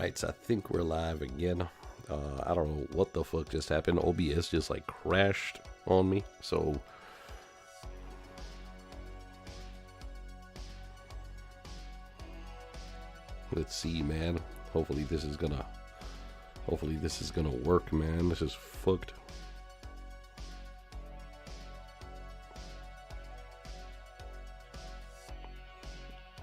Alright, so I think we're live again. I don't know what the fuck just happened. OBS just like crashed on me. So let's see, man. Hopefully this is gonna work, man. This is fucked.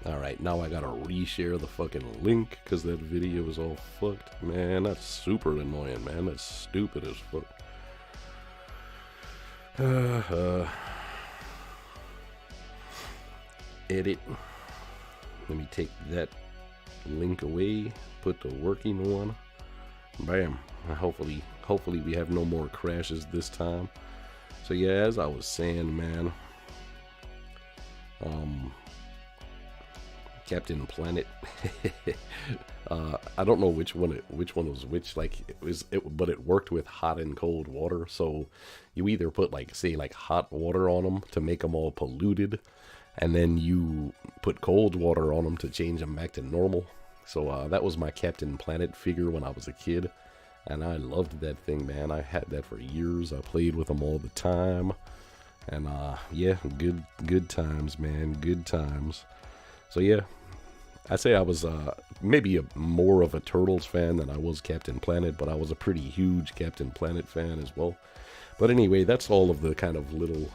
Alright, now I gotta reshare the fucking link because that video is all fucked. Man, that's super annoying, man. That's stupid as fuck. Edit. Let me take that link away. Put the working one. Bam. Hopefully we have no more crashes this time. So yeah, as I was saying, man. Captain Planet. I don't know which one was which. Like but it worked with hot and cold water. So you either put like hot water on them to make them all polluted, and then you put cold water on them to change them back to normal. So that was my Captain Planet figure when I was a kid, and I loved that thing, man. I had that for years. I played with them all the time, and yeah, good times, man. Good times. So yeah, I say I was maybe more of a Turtles fan than I was Captain Planet, but I was a pretty huge Captain Planet fan as well. But anyway, that's all of the kind of little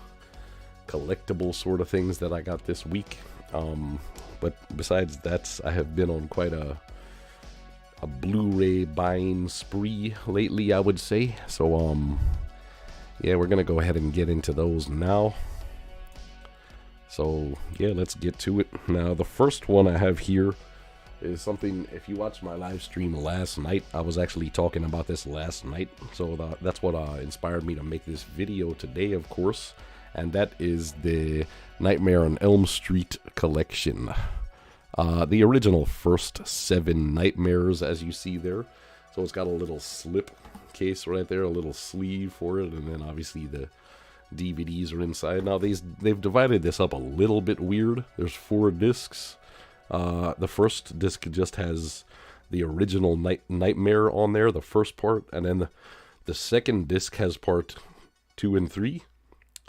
collectible sort of things that I got this week. But besides that, I have been on quite a Blu Ray buying spree lately, I would say. So yeah, we're gonna go ahead and get into those now. So yeah, let's get to it. Now the first one I have here is something, if you watched my live stream last night, I was actually talking about this last night. So that's what inspired me to make this video today, of course. And that is the Nightmare on Elm Street collection. The original first 7 Nightmares, as you see there. So it's got a little slip case right there, a little sleeve for it, and then obviously the DVDs are inside. Now they've divided this up a little bit weird. There's 4 discs. The first disc just has the original Nightmare on there, the first part, and then the second disc has part 2 and 3.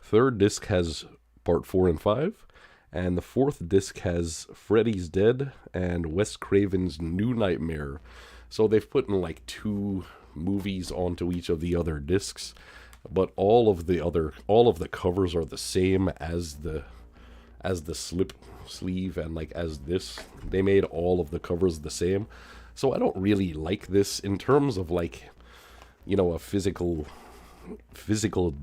Third disc has part 4 and 5, and the fourth disc has Freddy's Dead and Wes Craven's New Nightmare. So they've put in like 2 movies onto each of the other discs. But all of the covers are the same as the slip sleeve, and like as this, they made all of the covers the same. So I don't really like this in terms of like, you know, a physical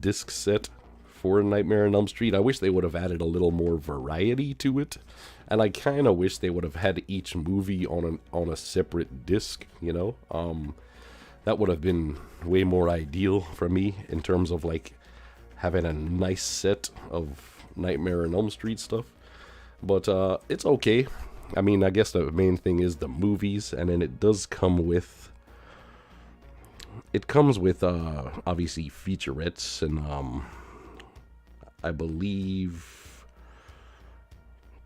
disc set for Nightmare on Elm Street. I wish they would have added a little more variety to it, and I kind of wish they would have had each movie on a separate disc, you know. That would have been way more ideal for me in terms of like having a nice set of Nightmare on Elm Street stuff. But it's okay. I mean, I guess the main thing is the movies, and then it does come with obviously featurettes and I believe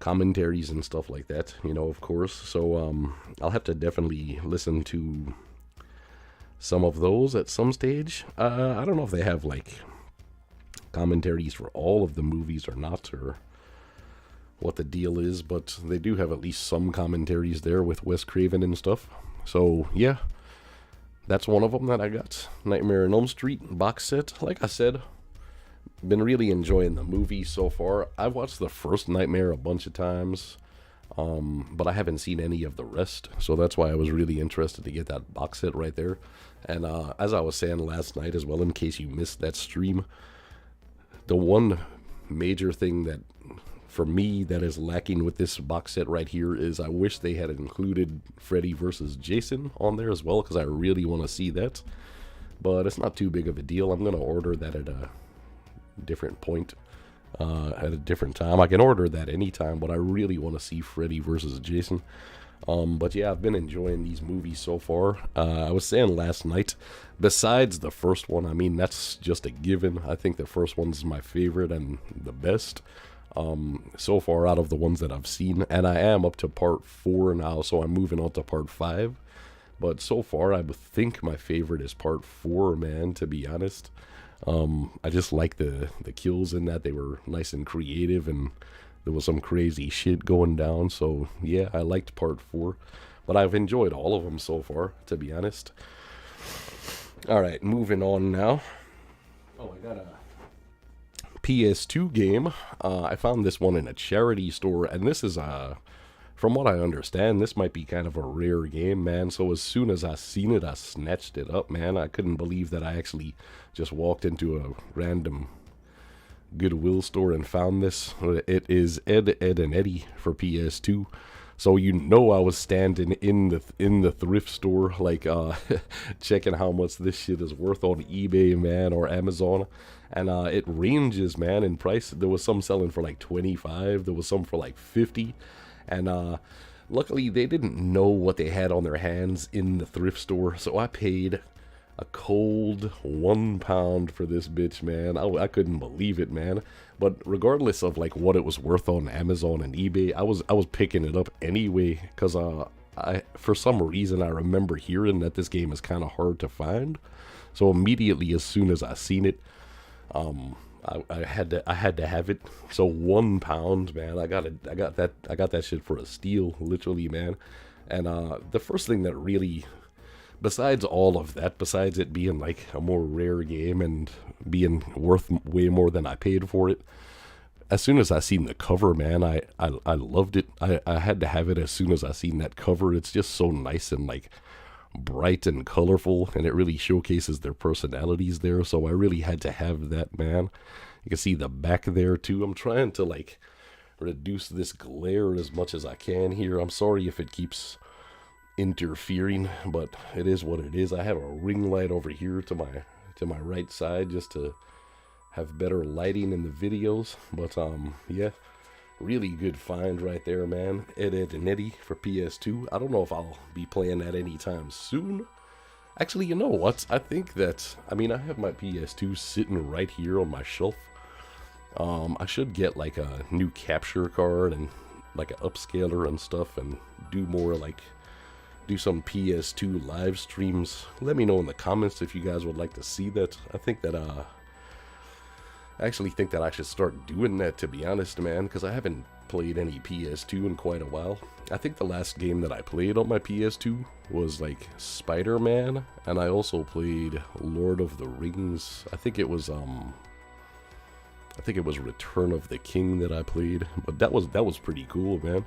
commentaries and stuff like that, you know, of course. So I'll have to definitely listen to some of those at some stage. I don't know if they have like commentaries for all of the movies or not, or what the deal is, but they do have at least some commentaries there with Wes Craven and stuff. So yeah, that's one of them that I got. Nightmare on Elm Street box set. Like I said, been really enjoying the movie so far. I've watched the first Nightmare a bunch of times, but I haven't seen any of the rest, so that's why I was really interested to get that box set right there. And as I was saying last night as well, in case you missed that stream, the one major thing that for me that is lacking with this box set right here is I wish they had included Freddy vs. Jason on there as well, because I really want to see that. But it's not too big of a deal. I'm going to order that at a different point, at a different time. I can order that anytime, but I really want to see Freddy vs. Jason. But yeah, I've been enjoying these movies so far. I was saying last night, besides the first one, I mean, that's just a given. I think the first one's my favorite and the best so far out of the ones that I've seen. And I am up to part 4 now, so I'm moving on to part 5. But so far, I would think my favorite is part 4, man, to be honest. I just like the kills in that. They were nice and creative, and there was some crazy shit going down. So, yeah, I liked part 4. But I've enjoyed all of them so far, to be honest. Alright, moving on now. Oh, I got a PS2 game. I found this one in a charity store, and this is from what I understand, this might be kind of a rare game, man. So as soon as I seen it, I snatched it up, man. I couldn't believe that I actually just walked into a random Goodwill store and found this. It is Ed, Edd n Eddy for PS2. So you know I was standing in the thrift store, like checking how much this shit is worth on eBay, man, or Amazon. And it ranges, man, in price. There was some selling for like 25. There was some for like 50. And luckily, they didn't know what they had on their hands in the thrift store. So I paid a cold £1 for this bitch, man. I couldn't believe it, man. But regardless of like what it was worth on Amazon and eBay, I was picking it up anyway. Because for some reason, I remember hearing that this game is kind of hard to find. So immediately, as soon as I seen it, I had to have it. So £1, man. I got that shit for a steal, literally, man. And the first thing that really, besides all of that, besides it being like a more rare game and being worth way more than I paid for it, as soon as I seen the cover, man, I loved it. I had to have it as soon as I seen that cover. It's just so nice and like bright and colorful, and it really showcases their personalities there. So I really had to have that, man. You can see the back there too. I'm trying to like reduce this glare as much as I can here. I'm sorry if it keeps interfering, but it is what it is. I have a ring light over here to my right side just to have better lighting in the videos. But yeah, really good find right there, man. Ed, Edd n Eddy for PS2. I don't know if I'll be playing that anytime soon. Actually, you know what? I think that, I mean, I have my PS2 sitting right here on my shelf. I should get like a new capture card and like an upscaler and stuff, and do more like, do some PS2 live streams. Let me know in the comments if you guys would like to see that. I think that, I actually think that I should start doing that, to be honest, man, because I haven't played any PS2 in quite a while. I think the last game that I played on my PS2 was like Spider-Man, and I also played Lord of the Rings. I think it was Return of the King that I played, but that was pretty cool, man.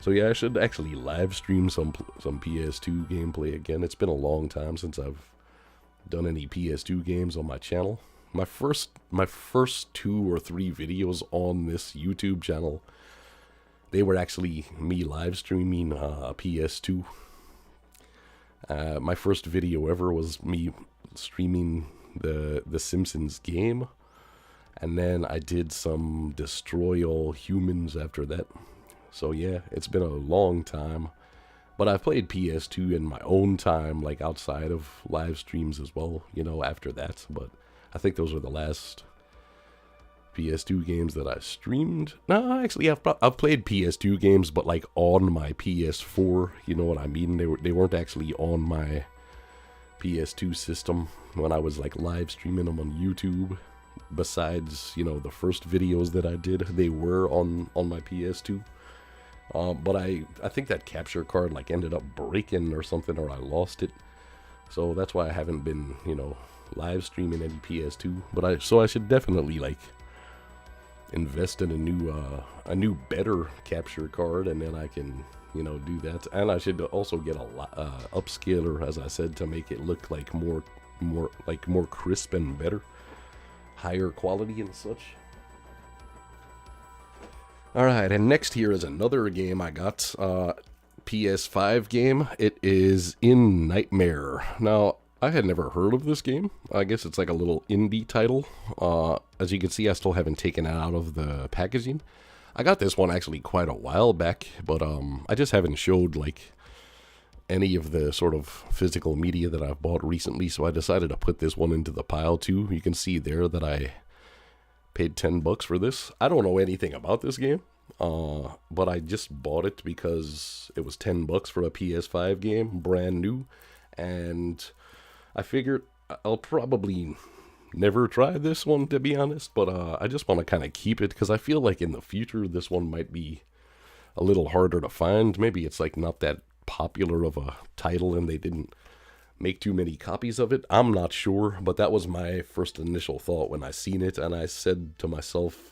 So yeah, I should actually live stream some PS2 gameplay again. It's been a long time since I've done any PS2 games on my channel. My first 2 or 3 videos on this YouTube channel, they were actually me live streaming a PS2. My first video ever was me streaming the Simpsons game, and then I did some Destroy All Humans after that. So yeah, it's been a long time. But I've played PS2 in my own time, like outside of live streams as well, you know, after that. But I think those were the last PS2 games that I streamed. No, actually, I've played PS2 games, but like on my PS4, you know what I mean? They weren't actually on my PS2 system when I was like live streaming them on YouTube. Besides, you know, the first videos that I did, they were on my PS2. But I think that capture card like ended up breaking or something, or I lost it. So that's why I haven't been, you know, live streaming any PS2. But I should definitely like invest in a new better capture card, and then I can, you know, do that. And I should also get a upscaler, as I said, to make it look like more crisp and better, higher quality and such. Alright, and next here is another game I got, PS5 game. It is In Nightmare. Now, I had never heard of this game. I guess it's like a little indie title. As you can see, I still haven't taken it out of the packaging. I got this one actually quite a while back, but I just haven't showed like any of the sort of physical media that I've bought recently, so I decided to put this one into the pile too. You can see there that I paid $10 for this. I don't know anything about this game. But I just bought it because it was $10 for a PS5 game, brand new, and I figured I'll probably never try this one, to be honest, but I just want to kind of keep it because I feel like in the future this one might be a little harder to find. Maybe it's like not that popular of a title and they didn't make too many copies of it. I'm not sure, but that was my first initial thought when I seen it, and I said to myself,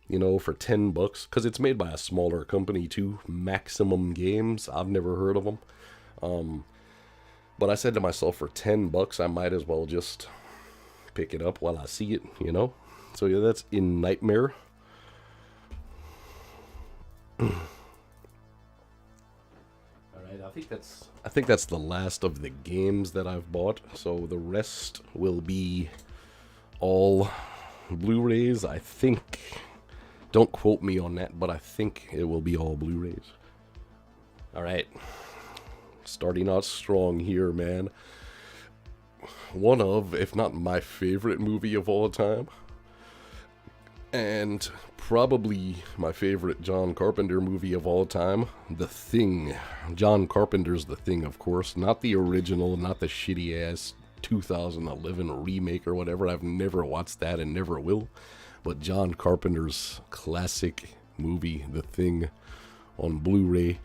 for $10, because it's made by a smaller company too, Maximum Games. I've never heard of them. But I said to myself, for $10, I might as well just pick it up while I see it. So yeah, that's In Nightmare. All right, I think that's the last of the games that I've bought. So the rest will be all Blu Rays. I think. Don't quote me on that, but I think it will be all Blu Rays. All right. Starting out strong here, man. One of, if not my favorite movie of all time. And probably my favorite John Carpenter movie of all time, The Thing. John Carpenter's The Thing, of course. Not the original, not the shitty-ass 2011 remake or whatever. I've never watched that and never will. But John Carpenter's classic movie, The Thing, on Blu-ray.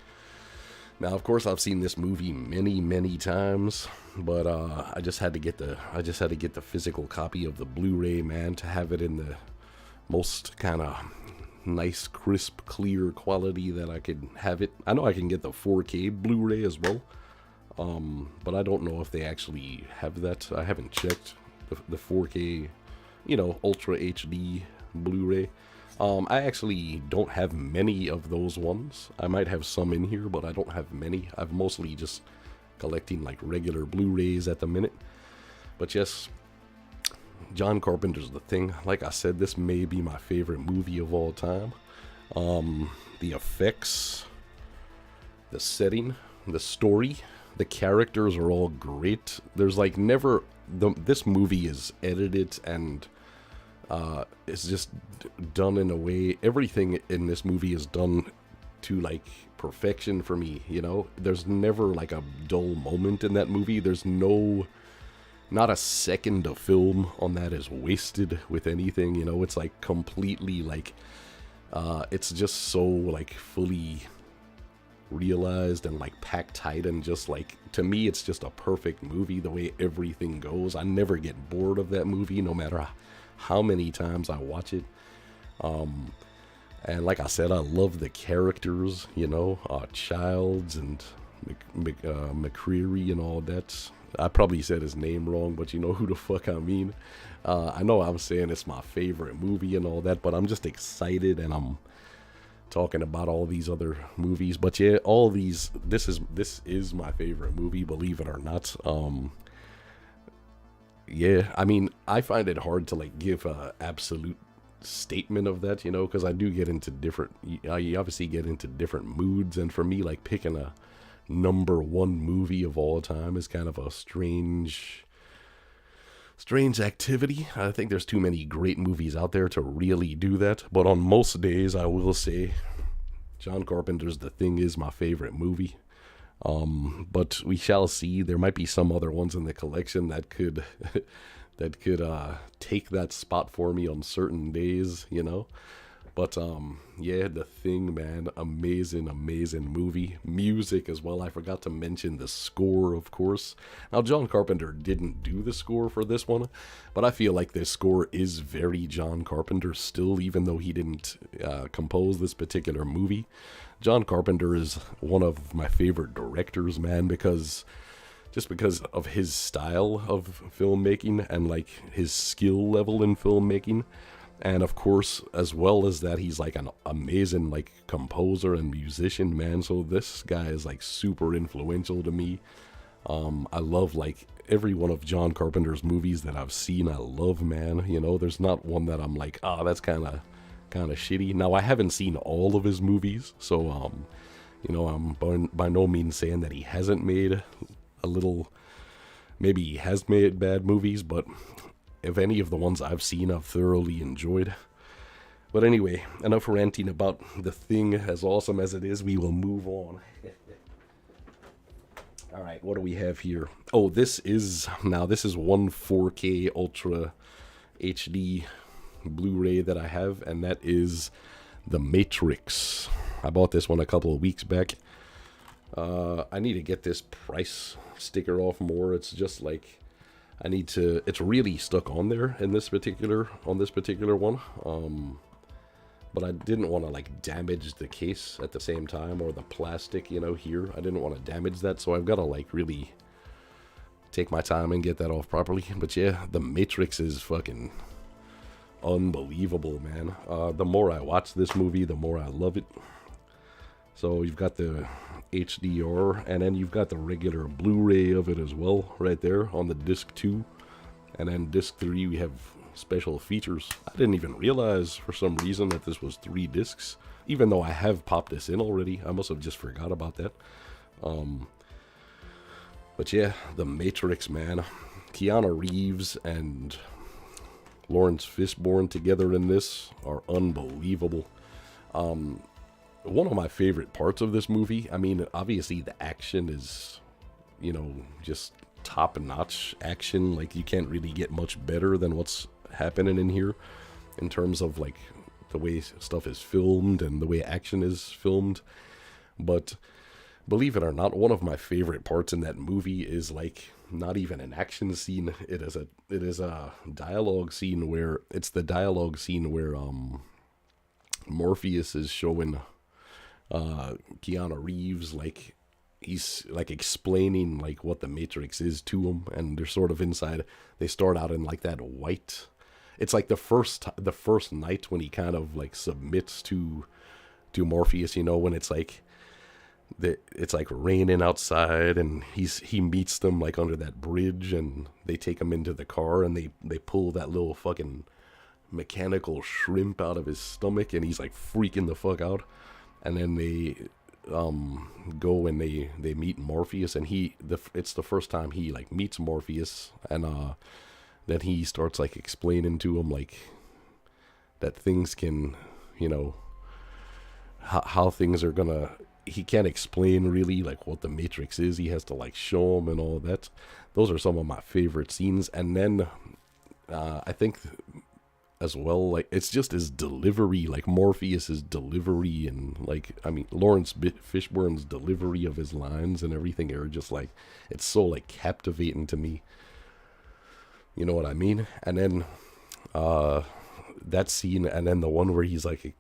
Now, of course, I've seen this movie many, many times, but I just had to get the physical copy of the Blu-ray, man, to have it in the most kind of nice, crisp, clear quality that I could have it. I know I can get the 4K Blu-ray as well, but I don't know if they actually have that. I haven't checked the 4K, Ultra HD Blu-ray. I actually don't have many of those ones. I might have some in here, but I don't have many. I've mostly just collecting like regular Blu-rays at the minute. But yes, John Carpenter's The Thing. Like I said, this may be my favorite movie of all time. The effects, the setting, the story, the characters are all great. There's like never... This movie is edited and it's just done in a way. Everything in this movie is done to like perfection for me. There's never like a dull moment in that movie. There's not a second of film on that is wasted with anything. It's like completely like it's just so like fully realized and like packed tight, and just like, to me, it's just a perfect movie the way everything goes. I never get bored of that movie no matter how many times I watch it. And like I said, I love the characters, Childs and McCreary and all that. I probably said his name wrong, but you know who the fuck I mean. I know I'm saying it's my favorite movie and all that, but I'm just excited, and I'm talking about all these other movies. But yeah, all these, this is my favorite movie, believe it or not. Yeah, I mean, I find it hard to like give a absolute statement of that, because I do get into I obviously get into different moods, and for me, like, picking a number one movie of all time is kind of a strange activity. I think there's too many great movies out there to really do that, but on most days, I will say John Carpenter's The Thing is my favorite movie. But we shall see. There might be some other ones in the collection that could take that spot for me on certain days, But yeah, The Thing, man, amazing movie. Music as well. I forgot to mention the score, of course. Now, John Carpenter didn't do the score for this one, but I feel like this score is very John Carpenter still, even though he didn't compose this particular movie. John Carpenter is one of my favorite directors, man, because of his style of filmmaking and like his skill level in filmmaking. And of course, as well as that, he's like an amazing like composer and musician, man. So this guy is like super influential to me. I love like every one of John Carpenter's movies that I've seen. I love, man. There's not one that I'm like, that's kind of shitty. Now, I haven't seen all of his movies, so I'm by no means saying that he hasn't made maybe he has made bad movies, but if any of the ones I've seen I've thoroughly enjoyed. But anyway, enough ranting about the thing. As awesome as it is, we will move on. All right, what do we have here? Oh, this is one 4K Ultra HD Blu-ray that I have, and that is The Matrix. I bought this one a couple of weeks back. I need to get this price sticker off more. It's just like it's really stuck on there in this particular one. But I didn't want to like damage the case at the same time, or the plastic, here. I didn't want to damage that, so I've got to like really take my time and get that off properly. But yeah, The Matrix is fucking unbelievable, man. The more I watch this movie, the more I love it. So you've got the HDR, and then you've got the regular Blu-ray of it as well, right there on the disc 2. And then disc 3, we have special features. I didn't even realize for some reason that this was 3 discs, even though I have popped this in already. I must have just forgot about that. But yeah, The Matrix, man. Keanu Reeves and Lawrence Fishburne together in this are unbelievable. One of my favorite parts of this movie, I mean, obviously the action is, just top-notch action. Like, you can't really get much better than what's happening in here in terms of, like, the way stuff is filmed and the way action is filmed. But believe it or not, one of my favorite parts in that movie is, like, not even an action scene. It is a dialogue scene where Morpheus is showing Keanu Reeves, like, he's like explaining like what the Matrix is to him, and they're sort of inside. They start out in like that white. It's like the first night when he kind of like submits to Morpheus, when it's like it's like raining outside, and he meets them like under that bridge, and they take him into the car, and they pull that little fucking mechanical shrimp out of his stomach, and he's like freaking the fuck out. And then they go and they meet Morpheus, and it's the first time he like meets Morpheus, and then he starts like explaining to him like that things can, how things are gonna. He can't explain really like what the Matrix is. He has to like show him and all that. Those are some of my favorite scenes. And then I think as well, like, it's just his delivery, like Morpheus's delivery, and like, I mean, Lawrence Fishburne's delivery of his lines and everything are just like, it's so like captivating to me. You know what I mean? And then that scene, and then the one where he's like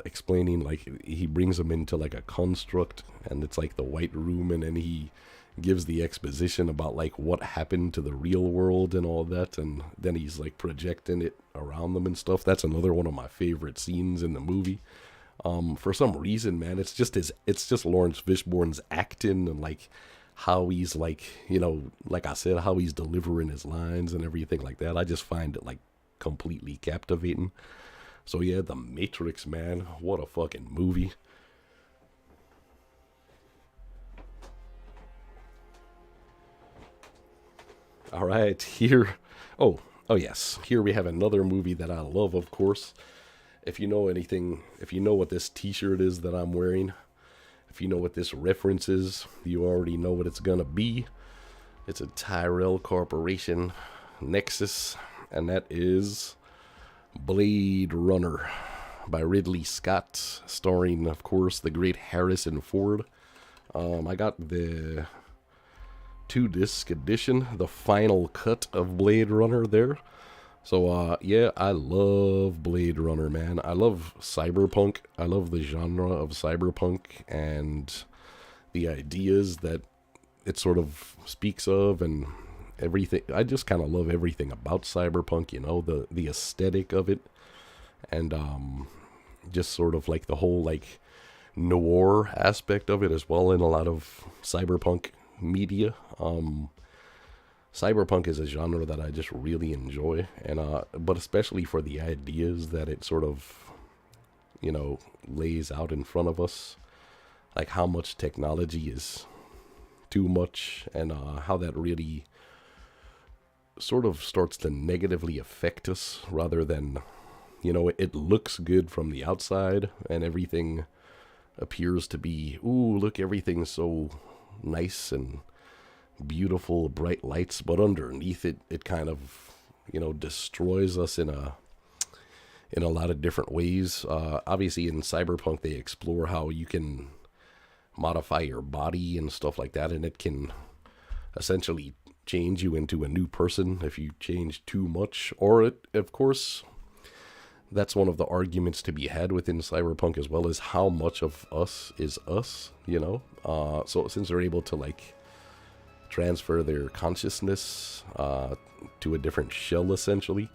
explaining, like, he brings him into like a construct, and it's like the white room, and then he gives the exposition about like what happened to the real world and all that, and then he's like projecting it around them and stuff. That's another one of my favorite scenes in the movie. For some reason, man, it's just Lawrence Fishburne's acting, and like how he's like, like I said, how he's delivering his lines and everything like that. I just find it like completely captivating. So yeah, The Matrix, man, what a fucking movie. All right, here. Oh, yes. Here we have another movie that I love, of course. If you know what this t-shirt is that I'm wearing, if you know what this reference is, you already know what it's gonna be. It's a Tyrell Corporation Nexus, and that is Blade Runner by Ridley Scott, starring, of course, the great Harrison Ford. I got the 2-disc edition, the final cut of Blade Runner there. So, yeah, I love Blade Runner, man. I love cyberpunk. I love the genre of cyberpunk and the ideas that it sort of speaks of and everything. I just kind of love everything about cyberpunk, the aesthetic of it. And just sort of like the whole like noir aspect of it as well in a lot of cyberpunk media. Cyberpunk is a genre that I just really enjoy, and but especially for the ideas that it sort of, lays out in front of us, like how much technology is too much, and how that really sort of starts to negatively affect us rather than, You know, it looks good from the outside, and everything appears to be, ooh, look, everything's so nice and beautiful, bright lights, but underneath it kind of, you know, destroys us in a lot of different ways. Obviously, in Cyberpunk, they explore how you can modify your body and stuff like that, and it can essentially change you into a new person if you change too much. Or, of course, that's one of the arguments to be had within Cyberpunk as well, as how much of us is us, you know? So since they're able to, like, transfer their consciousness to a different shell, essentially,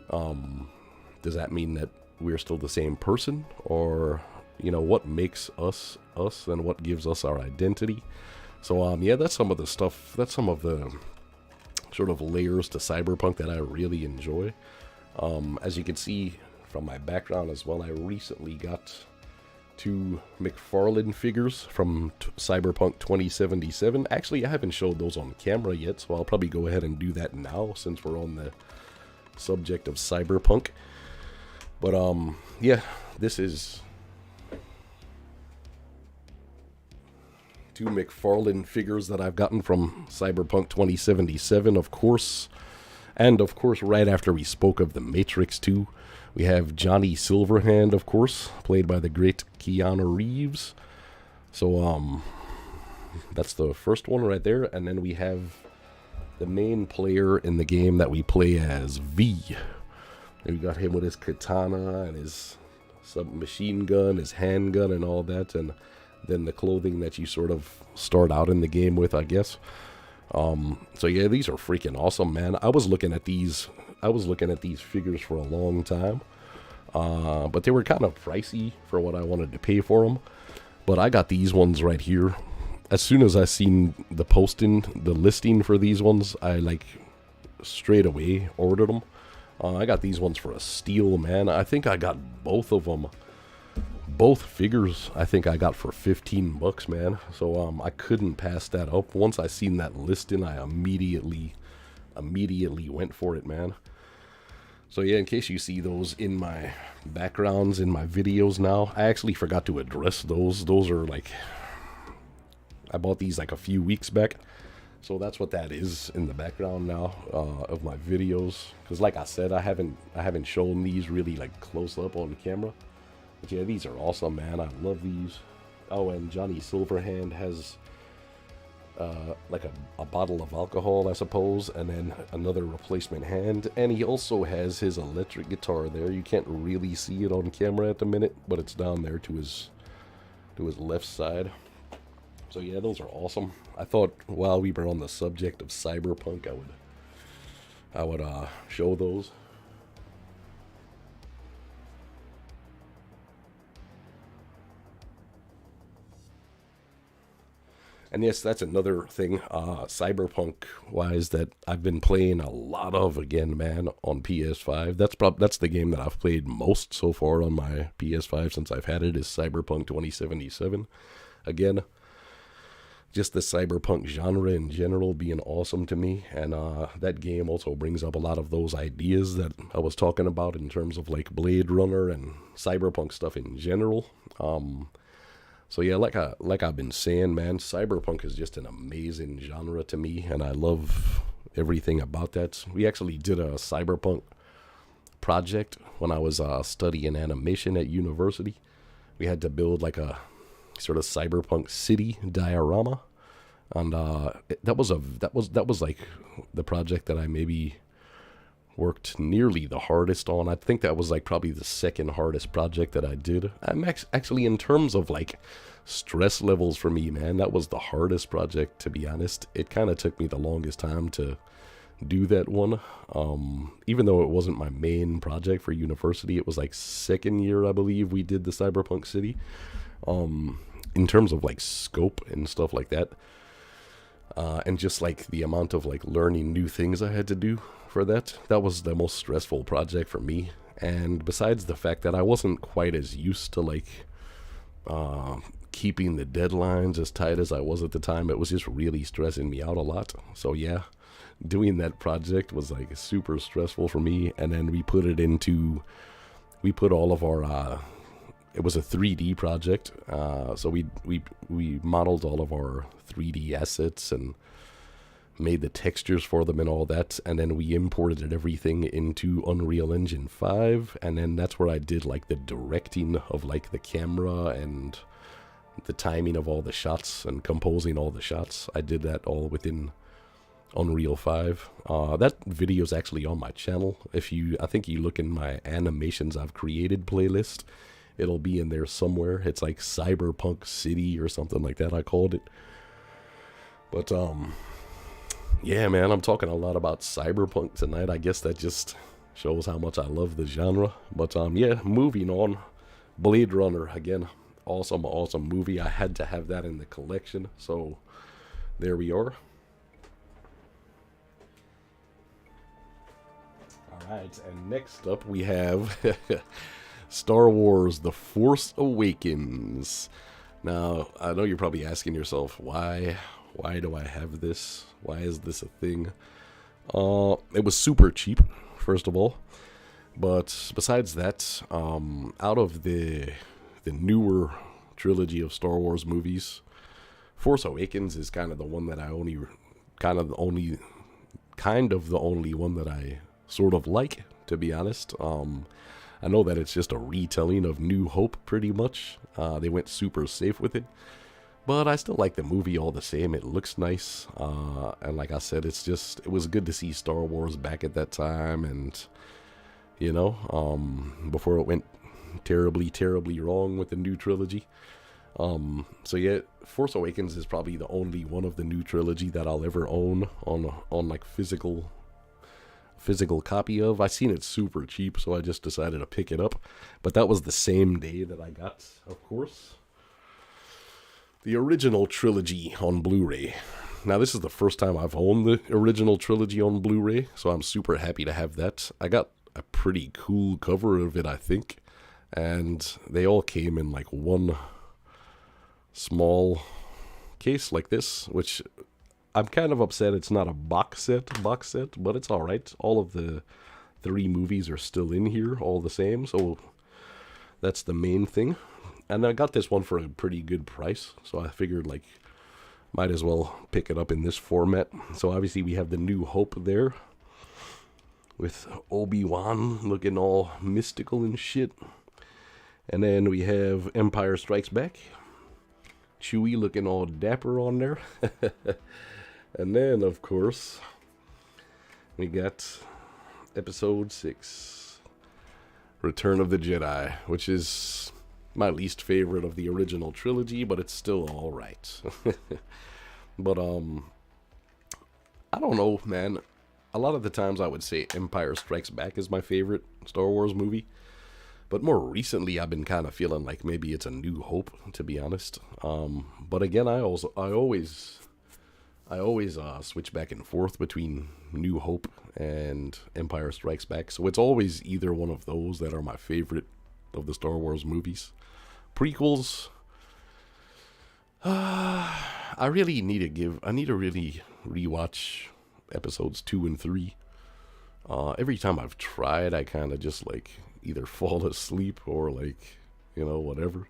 does that mean that we're still the same person? Or, you know, what makes us us and what gives us our identity? So, yeah, that's some of the stuff, that's some of the sort of layers to Cyberpunk that I really enjoy. As you can see from my background as well, I recently got 2 McFarlane figures from Cyberpunk 2077. Actually, I haven't showed those on camera yet, so I'll probably go ahead and do that now since we're on the subject of Cyberpunk. But, yeah, this is 2 McFarlane figures that I've gotten from Cyberpunk 2077, of course. And, of course, right after we spoke of The Matrix 2, we have Johnny Silverhand, of course, played by the great Keanu Reeves. So, that's the first one right there. And then we have the main player in the game that we play as, V. And we got him with his katana and his submachine gun, his handgun, and all that. And then the clothing that you sort of start out in the game with, I guess. So yeah, these are freaking awesome, man. I was looking at these figures for a long time, but they were kind of pricey for what I wanted to pay for them. But I got these ones right here. As soon as I seen the listing for these ones, I like straight away ordered them. I got these ones for a steal, man. I think I got both of them. Both figures, I think I got for $15, man. So I couldn't pass that up. Once I seen that listing, I immediately went for it, man. So yeah, in case you see those in my backgrounds in my videos now, I actually forgot to address those. Those are like, I bought these like a few weeks back. So that's what that is in the background now of my videos. Because like I said, I haven't shown these really like close up on camera. But yeah, these are awesome, man. I love these. Oh, and Johnny Silverhand has like a bottle of alcohol, I suppose, and then another replacement hand. And he also has his electric guitar there. You can't really see it on camera at the minute, but it's down there to his left side. So yeah, those are awesome. I thought while we were on the subject of Cyberpunk, I would show those. And yes, that's another thing, Cyberpunk-wise, that I've been playing a lot of again, man, on PS5. That's the game that I've played most so far on my PS5 since I've had it, is Cyberpunk 2077. Again, just the Cyberpunk genre in general being awesome to me, and that game also brings up a lot of those ideas that I was talking about in terms of like Blade Runner and Cyberpunk stuff in general. So yeah, like I've been saying, man, Cyberpunk is just an amazing genre to me, and I love everything about that. We actually did a Cyberpunk project when I was studying animation at university. We had to build like a sort of cyberpunk city diorama, and that was like the project that I maybe worked nearly the hardest on. I think that was like probably the second hardest project that I did. I'm actually, in terms of like stress levels for me, man, that was the hardest project, to be honest. It kind of took me the longest time to do that one. Even though it wasn't my main project for university, it was like second year, I believe, we did the Cyberpunk City. In terms of like scope and stuff like that, and just like the amount of like learning new things I had to do for that was the most stressful project for me. And besides the fact that I wasn't quite as used to like keeping the deadlines as tight as I was at the time, it was just really stressing me out a lot. So yeah, doing that project was like super stressful for me. And then we put it into we put all of our it was a 3D project, so we modeled all of our 3D assets and made the textures for them and all that, and then we imported everything into Unreal Engine 5, and then that's where I did like the directing of like the camera and the timing of all the shots and composing all the shots. I did that all within Unreal 5. That video is actually on my channel. I think you look in my animations I've created playlist, it'll be in there somewhere. It's like Cyberpunk City or something like that, I called it. But yeah, man, I'm talking a lot about cyberpunk tonight. I guess that just shows how much I love the genre. But yeah, moving on. Blade Runner, again, awesome movie. I had to have that in the collection, so there we are. Alright, and next up we have Star Wars The Force Awakens. Now, I know you're probably asking yourself, why do I have this? Why is this a thing? It was super cheap, first of all. But besides that, out of the newer trilogy of Star Wars movies, Force Awakens is kind of the one that I the only one that I sort of like, to be honest. I know that it's just a retelling of New Hope, pretty much. They went super safe with it. But I still like the movie all the same. It looks nice. And like I said, it was good to see Star Wars back at that time. And, you know, before it went terribly, terribly wrong with the new trilogy. So yeah, Force Awakens is probably the only one of the new trilogy that I'll ever own on like physical copy of. I seen it super cheap, so I just decided to pick it up. But that was the same day that I got, of course, the original trilogy on Blu Ray. Now, this is the first time I've owned the original trilogy on Blu Ray, so I'm super happy to have that. I got a pretty cool cover of it, I think, and they all came in like one small case like this, which I'm kind of upset it's not a box set, but it's alright. All of the 3 movies are still in here, all the same, so that's the main thing. And I got this one for a pretty good price, so I figured, like, might as well pick it up in this format. So obviously we have the New Hope there, with Obi-Wan looking all mystical and shit. And then we have Empire Strikes Back, Chewie looking all dapper on there. And then, of course, we got Episode 6, Return of the Jedi, which is my least favorite of the original trilogy, but it's still alright. But, I don't know, man. A lot of the times I would say Empire Strikes Back is my favorite Star Wars movie. But more recently, I've been kind of feeling like maybe it's a New Hope, to be honest. But again, I always switch back and forth between New Hope and Empire Strikes Back. So it's always either one of those that are my favorite of the Star Wars movies. Prequels, I need to really rewatch episodes 2 and 3. Every time I've tried, I kind of just like either fall asleep or like, you know, whatever.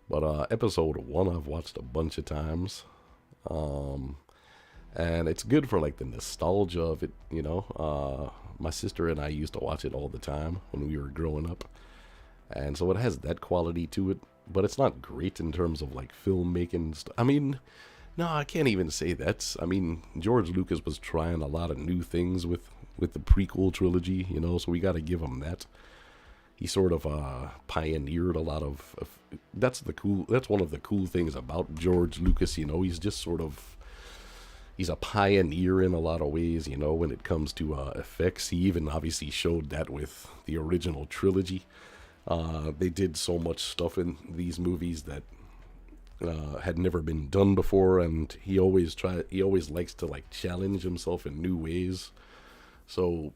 But episode 1 I've watched a bunch of times. And it's good for like the nostalgia of it, you know. My sister and I used to watch it all the time when we were growing up. And so it has that quality to it, but it's not great in terms of like filmmaking. I mean, no, I can't even say that. I mean, George Lucas was trying a lot of new things with the prequel trilogy, you know, so we got to give him that. He sort of pioneered a lot of that's one of the cool things about George Lucas, you know. He's a pioneer in a lot of ways, you know, when it comes to effects. He even obviously showed that with the original trilogy. They did so much stuff in these movies that had never been done before, and he always likes to like challenge himself in new ways. So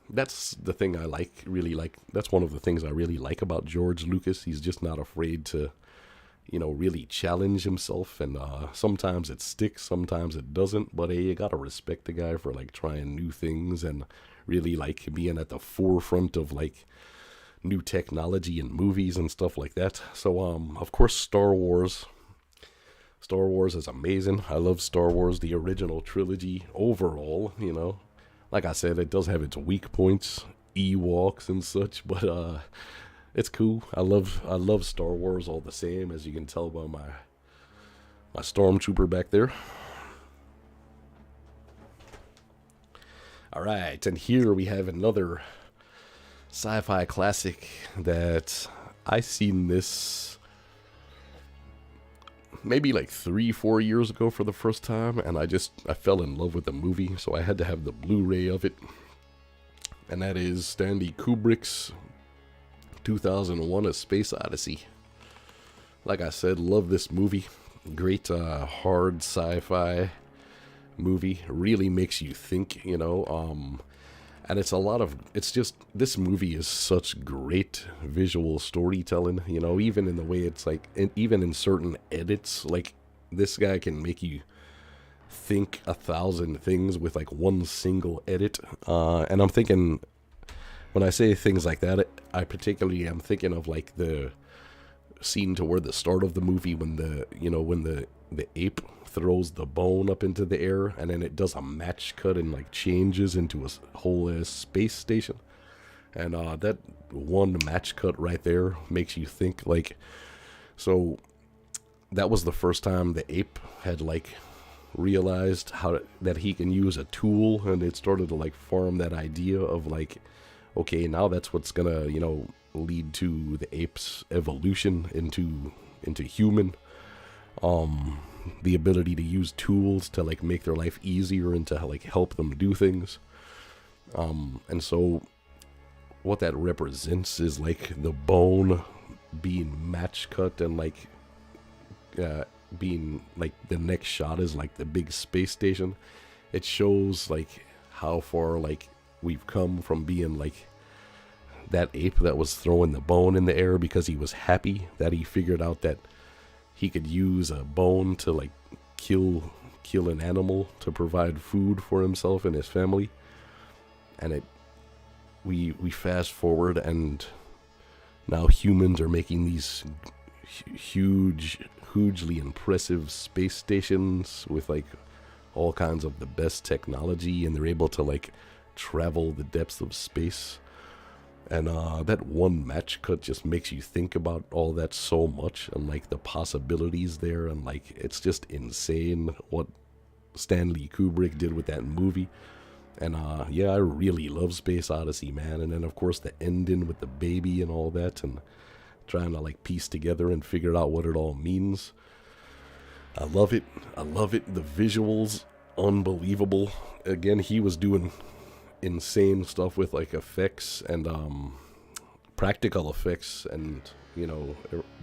that's the thing really like. That's one of the things I really like about George Lucas. He's just not afraid to, you know, really challenge himself, and sometimes it sticks, sometimes it doesn't, but hey, you gotta respect the guy for like trying new things and really like being at the forefront of like new technology in movies and stuff like that. So of course Star Wars. Star Wars is amazing. I love Star Wars, the original trilogy overall, you know. Like I said, it does have its weak points, Ewoks and such, but it's cool. I love Star Wars all the same, as you can tell by my stormtrooper back there. All right, and here we have another sci-fi classic that I seen this maybe like 3-4 years ago for the first time, and I fell in love with the movie, so I had to have the Blu-ray of it. And that is Stanley Kubrick's 2001: A Space Odyssey. Like I said, love this movie. Great hard sci-fi movie. Really makes you think, you know. And it's just, this movie is such great visual storytelling, you know, even in the way it's like, even in certain edits, like this guy can make you think 1,000 things with like one single edit. And I'm thinking, when I say things like that, I particularly am thinking of like the scene toward the start of the movie when the ape throws the bone up into the air, and then it does a match cut and like changes into a whole space station. And that one match cut right there makes you think, like, so that was the first time the ape had like realized that he can use a tool, and it started to like form that idea of like, okay, now that's what's gonna, you know, lead to the ape's evolution into human. The ability to use tools to like make their life easier and to like help them do things. And so what that represents is like the bone being match cut, and like being like the next shot is like the big space station. It shows like how far like we've come from being like that ape that was throwing the bone in the air because he was happy that he figured out that he could use a bone to like kill an animal to provide food for himself and his family. And we fast forward, and now humans are making these hugely impressive space stations with like all kinds of the best technology, and they're able to like travel the depths of space. And that one match cut just makes you think about all that so much, and like the possibilities there, and like it's just insane what Stanley Kubrick did with that movie. And yeah, I really love Space Odyssey, man. And then of course the ending with the baby and all that, and trying to like piece together and figure out what it all means. I love it. The visuals, unbelievable. Again, he was doing insane stuff with like effects and practical effects, and you know,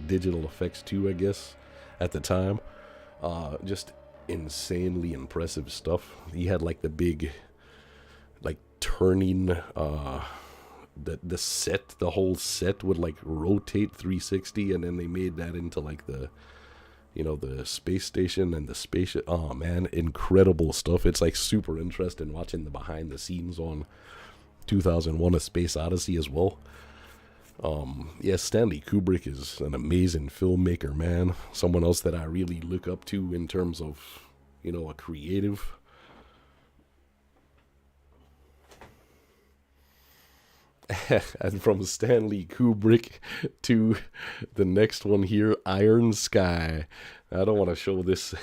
digital effects too, I guess, at the time. Just insanely impressive stuff. He had like the big like turning the whole set would like rotate 360, and then they made that into like the, you know, the space station and the spaceship. Oh man, incredible stuff. It's like super interesting watching the behind the scenes on 2001: A Space Odyssey as well. Yeah, Stanley Kubrick is an amazing filmmaker, man. Someone else that I really look up to in terms of, you know, a creative. And from Stanley Kubrick to the next one here, Iron Sky. I don't want to show this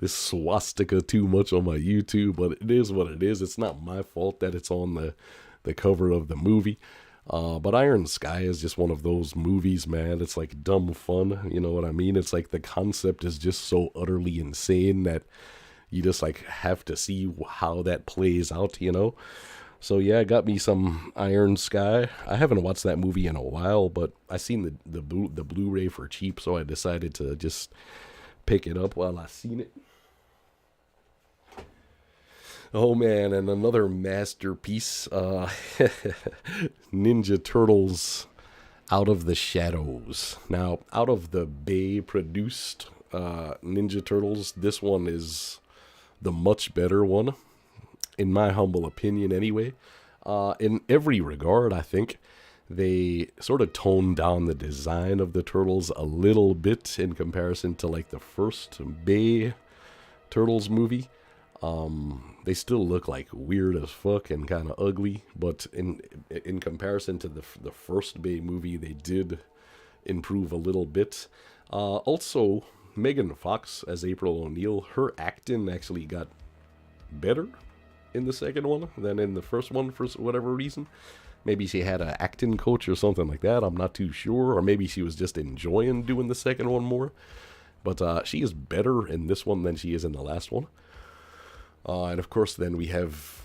swastika too much on my YouTube, but it is what it is. It's not my fault that it's on the cover of the movie. But Iron Sky is just one of those movies, man. It's like dumb fun, you know what I mean? It's like the concept is just so utterly insane that you just like have to see how that plays out, you know? So yeah, I got me some Iron Sky. I haven't watched that movie in a while, but I seen the Blu-ray for cheap, so I decided to just pick it up while I seen it. Oh man, and another masterpiece, Ninja Turtles Out of the Shadows. Now, Out of the Bay produced Ninja Turtles, this one is the much better one, in my humble opinion anyway. In every regard, I think. they sort of toned down the design of the turtles a little bit in comparison to like the first Bay Turtles movie. They still look like weird as fuck and kind of ugly, but in comparison to the first Bay movie, they did improve a little bit. Also, Megan Fox as April O'Neil, her acting actually got better in the second one than in the first one for whatever reason. Maybe she had an acting coach or something like that. I'm not too sure. Or maybe she was just enjoying doing the second one more. But she is better in this one than she is in the last one. And of course, then we have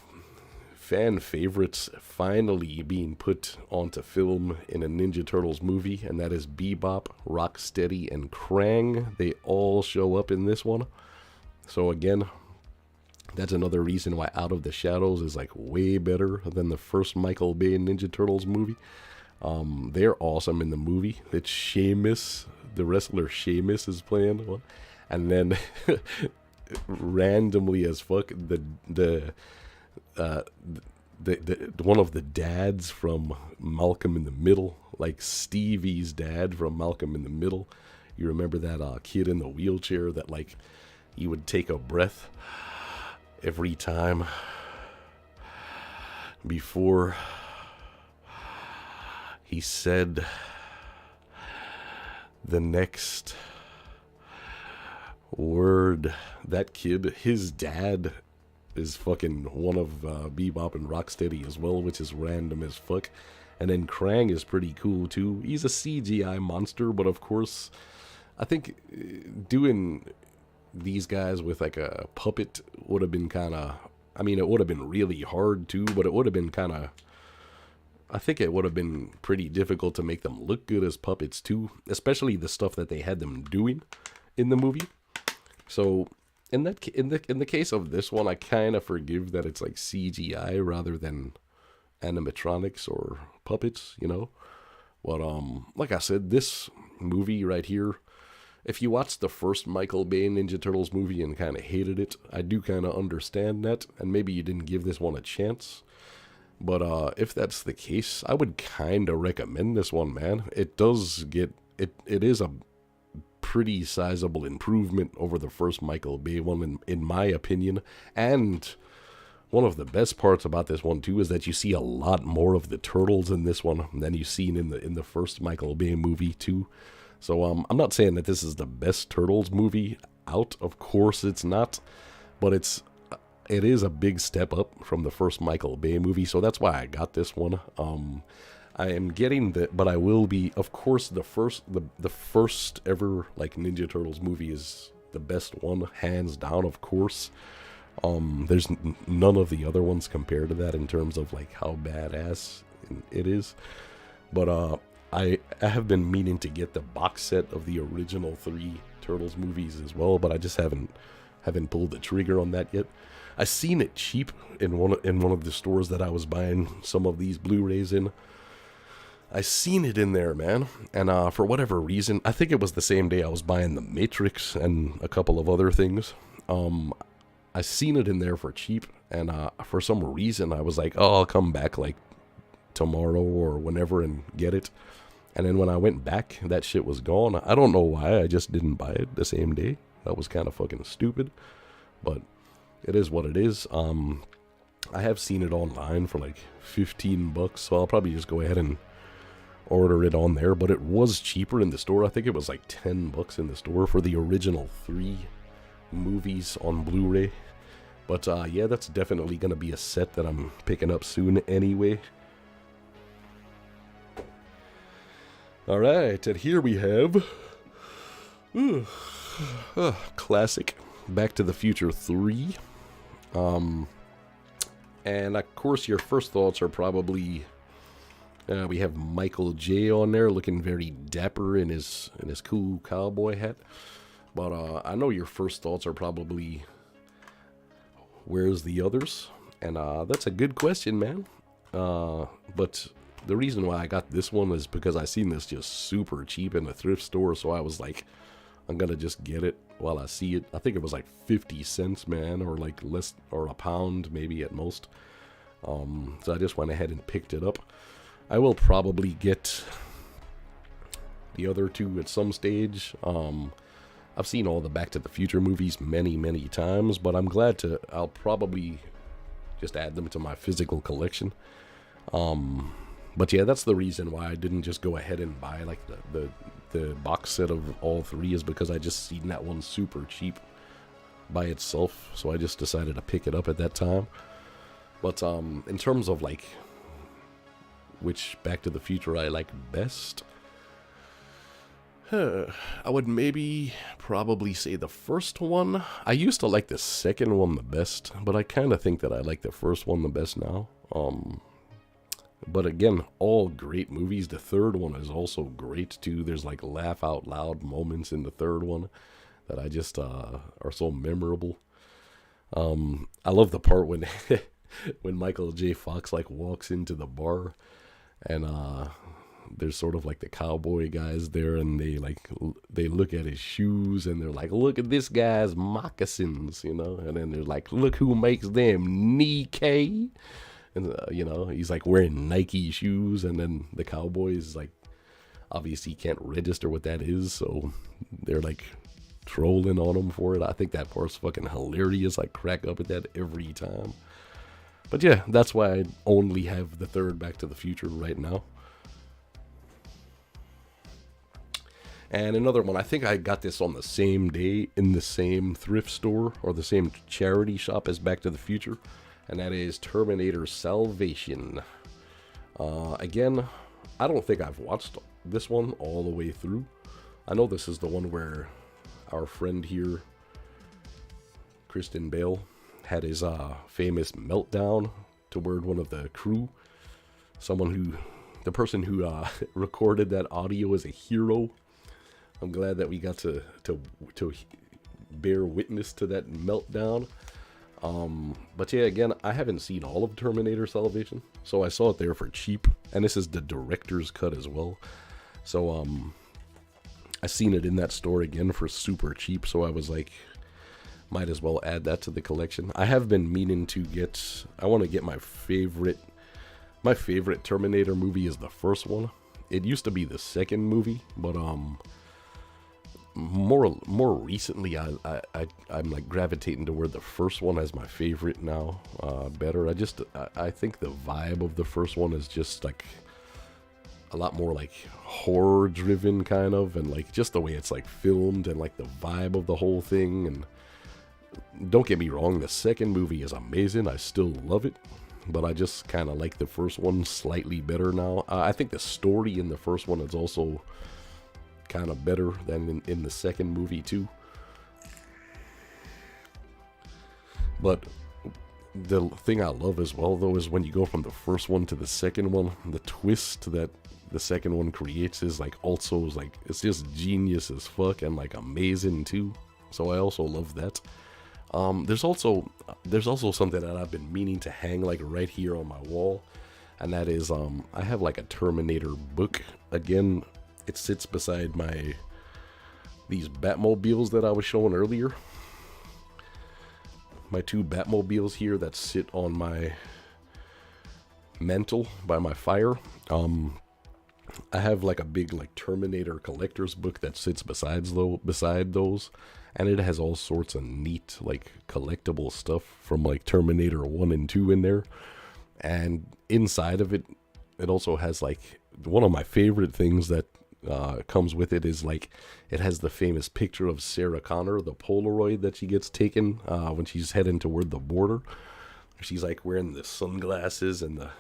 fan favorites finally being put onto film in a Ninja Turtles movie. And that is Bebop, Rocksteady, and Krang. They all show up in this one. So again, that's another reason why Out of the Shadows is like way better than the first Michael Bay Ninja Turtles movie. They're awesome in the movie. It's Sheamus, the wrestler Sheamus is playing one. And then randomly as fuck, the one of the dads from Malcolm in the Middle, like Stevie's dad from Malcolm in the Middle. You remember that kid in the wheelchair that like he would take a breath every time before he said the next word. That kid, his dad is fucking one of Bebop and Rocksteady as well, which is random as fuck. And then Krang is pretty cool too. He's a CGI monster, but of course, I think doing these guys with like a puppet would have been kind of, I mean, it would have been really hard too, but it would have been kind of, I think it would have been pretty difficult to make them look good as puppets too, especially the stuff that they had them doing in the movie. So in the case of this one, I kind of forgive that it's like CGI rather than animatronics or puppets, you know. But like I said, this movie right here, if you watched the first Michael Bay Ninja Turtles movie and kind of hated it, I do kind of understand that, and maybe you didn't give this one a chance. But if that's the case, I would kind of recommend this one, man. It does get, it is a pretty sizable improvement over the first Michael Bay one, in my opinion. And one of the best parts about this one too is that you see a lot more of the turtles in this one than you've seen in the first Michael Bay movie too. So I'm not saying that this is the best Turtles movie out. Of course it's not, but it is a big step up from the first Michael Bay movie. So that's why I got this one. I am getting but I will be, of course, the first ever like Ninja Turtles movie is the best one, hands down. Of course, there's none of the other ones compared to that in terms of like how badass it is. But I have been meaning to get the box set of the original 3 Turtles movies as well, but I just haven't pulled the trigger on that yet. I seen it cheap in one of the stores that I was buying some of these Blu Rays in. I seen it in there, man, and for whatever reason, I think it was the same day I was buying The Matrix and a couple of other things. I seen it in there for cheap, and for some reason I was like, oh, I'll come back like tomorrow or whenever and get it. And then when I went back, that shit was gone. I don't know why, I just didn't buy it the same day. That was kind of fucking stupid, but it is what it is. I have seen it online for like $15, so I'll probably just go ahead and order it on there. But it was cheaper in the store. I think it was like $10 in the store for the original 3 movies on Blu-ray. But yeah, that's definitely going to be a set that I'm picking up soon anyway. Alright, and here we have classic Back to the Future 3. And of course your first thoughts are probably, we have Michael J on there looking very dapper in his cool cowboy hat. But I know your first thoughts are probably, where's the others? And that's a good question, man. But the reason why I got this one is because I seen this just super cheap in a thrift store, so I was like, I'm gonna just get it while I see it. I think it was like 50 cents, man, or like less, or a pound maybe at most. So I just went ahead and picked it up. I will probably get the other two at some stage. I've seen all the Back to the Future movies many, many times, but I'm glad to. I'll probably just add them to my physical collection. But yeah, that's the reason why I didn't just go ahead and buy like the box set of all three, is because I just seen that one super cheap by itself, so I just decided to pick it up at that time. But in terms of like which Back to the Future I like best, I would probably say the first one. I used to like the second one the best, but I kind of think that I like the first one the best now. But again, all great movies. The third one is also great too. There's like laugh out loud moments in the third one that I just are so memorable. I love the part when when Michael J. Fox like walks into the bar, and there's sort of like the cowboy guys there, and they look at his shoes, and they're like, look at this guy's moccasins, you know, and then they're like, look who makes them, Nikkei. And, you know, he's like wearing Nike shoes, and then the cowboys, like, obviously can't register what that is, so they're like trolling on him for it. I think that part's fucking hilarious. I crack up at that every time. But yeah, that's why I only have the third Back to the Future right now. And another one, I think I got this on the same day in the same thrift store or the same charity shop as Back to the Future. And that is Terminator Salvation. Again, I don't think I've watched this one all the way through. I know this is the one where our friend here, Christian Bale, had his famous meltdown toward one of the crew. The person who recorded that audio is a hero. I'm glad that we got to bear witness to that meltdown. But yeah, again, I haven't seen all of Terminator Salvation, so I saw it there for cheap, and this is the director's cut as well. So I seen it in that store again for super cheap, so I was like, might as well add that to the collection. I have been meaning to I want to get my favorite Terminator movie is the first one. It used to be the second movie, but more recently, I'm like gravitating toward the first one as my favorite now. Better. I think the vibe of the first one is just like a lot more like horror driven kind of, and like just the way it's like filmed and like the vibe of the whole thing. And don't get me wrong, the second movie is amazing. I still love it, but I just kind of like the first one slightly better now. I think the story in the first one is also kind of better than in the second movie too. But the thing I love as well though is when you go from the first one to the second one, the twist that the second one creates is like also like, it's just genius as fuck and like amazing too. So I also love that. There's also something that I've been meaning to hang like right here on my wall, and that is I have like a Terminator book. Again, it sits beside these Batmobiles that I was showing earlier. My two Batmobiles here that sit on my mantle by my fire. I have like a big like Terminator collector's book that sits beside those, and it has all sorts of neat like collectible stuff from like Terminator 1 and 2 in there. And inside of it, it also has like one of my favorite things that comes with it is like it has the famous picture of Sarah Connor, the Polaroid that she gets taken when she's heading toward the border. She's like wearing the sunglasses and the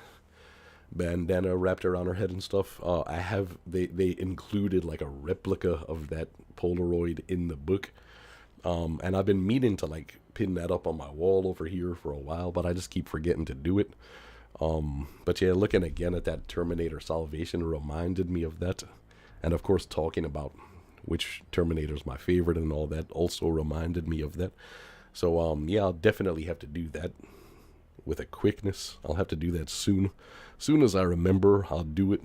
bandana wrapped around her head and stuff. They included like a replica of that Polaroid in the book, and I've been meaning to like pin that up on my wall over here for a while, but I just keep forgetting to do it. But yeah, looking again at that Terminator Salvation reminded me of that. And of course, talking about which Terminator is my favorite and all that also reminded me of that. So yeah, I'll definitely have to do that with a quickness. I'll have to do that soon. Soon as I remember, I'll do it.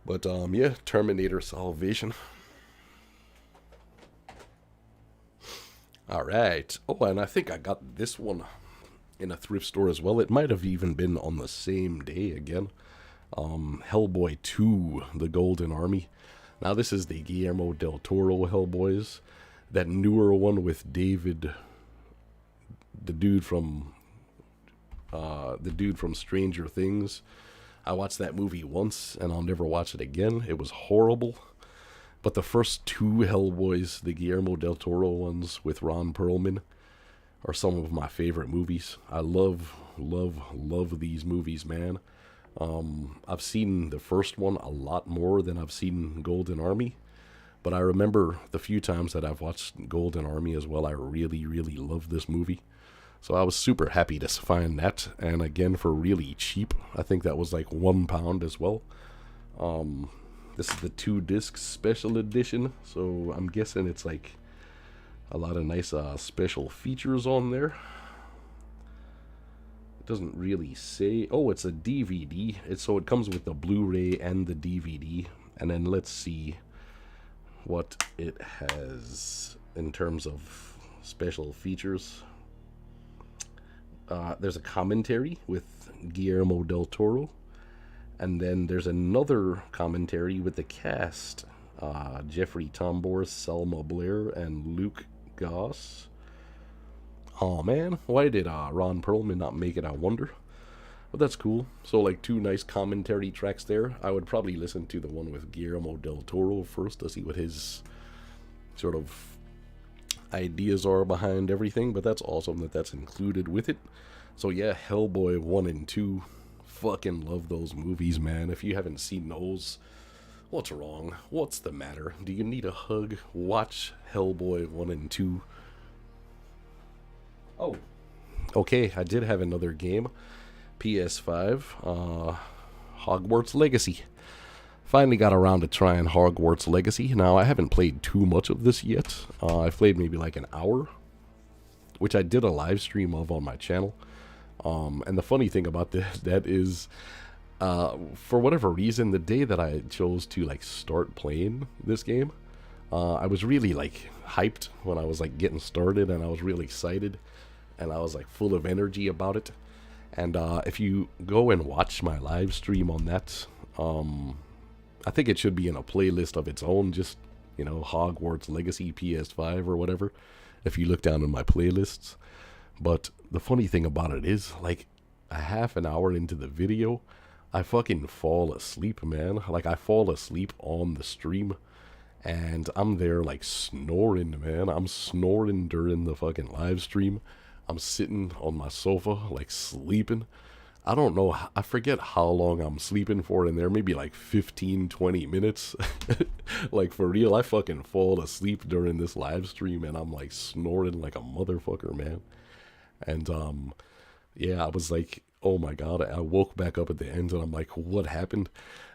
But yeah, Terminator Salvation. All right. Oh, and I think I got this one in a thrift store as well. It might have even been on the same day again. Hellboy 2, The Golden Army. Now this is the Guillermo del Toro Hellboys. That newer one with David, the dude from Stranger Things. I watched that movie once and I'll never watch it again. It was horrible. But the first two Hellboys, the Guillermo del Toro ones with Ron Perlman, are some of my favorite movies. I love these movies, man. I've seen the first one a lot more than I've seen Golden Army. But I remember the few times that I've watched Golden Army as well, I really love this movie. So I was super happy to find that, and again for really cheap. I think that was like £1 as well. This is the 2-disc special edition, so I'm guessing it's like a lot of nice special features on there. It doesn't really say. Oh, it's a DVD. So it comes with the Blu Ray and the DVD. And then let's see what it has in terms of special features. There's a commentary with Guillermo del Toro, and then there's another commentary with the cast, Jeffrey Tambor, Selma Blair, and Luke Goss. Oh man, why did Ron Perlman not make it, I wonder? But that's cool. So like 2 nice commentary tracks there. I would probably listen to the one with Guillermo del Toro first to see what his sort of ideas are behind everything, but that's awesome that that's included with it. So yeah, Hellboy 1 and 2, fucking love those movies, man. If you haven't seen those, what's wrong? What's the matter? Do you need a hug? Watch Hellboy 1 and 2. Oh, okay, I did have another game, PS5, Hogwarts Legacy. Finally got around to trying Hogwarts Legacy. Now, I haven't played too much of this yet. I've played maybe like an hour, which I did a live stream of on my channel. And the funny thing about that is, for whatever reason, the day that I chose to like start playing this game, I was really like hyped when I was like getting started, and I was really excited, and I was like full of energy about it. And if you go and watch my live stream on that, I think it should be in a playlist of its own, just, you know, Hogwarts Legacy PS5 or whatever, if you look down in my playlists. But the funny thing about it is, like, a half an hour into the video, I fucking fall asleep, man. Like, I fall asleep on the stream, and I'm there, like, snoring, man. I'm snoring during the fucking live stream. I'm sitting on my sofa, like, sleeping. I don't know, I forget how long I'm sleeping for in there, maybe like 15-20 minutes. Like, for real, I fucking fall asleep during this live stream, and I'm like snoring like a motherfucker, man. And yeah, I was like, oh my god, I woke back up at the end, and I'm like, what happened?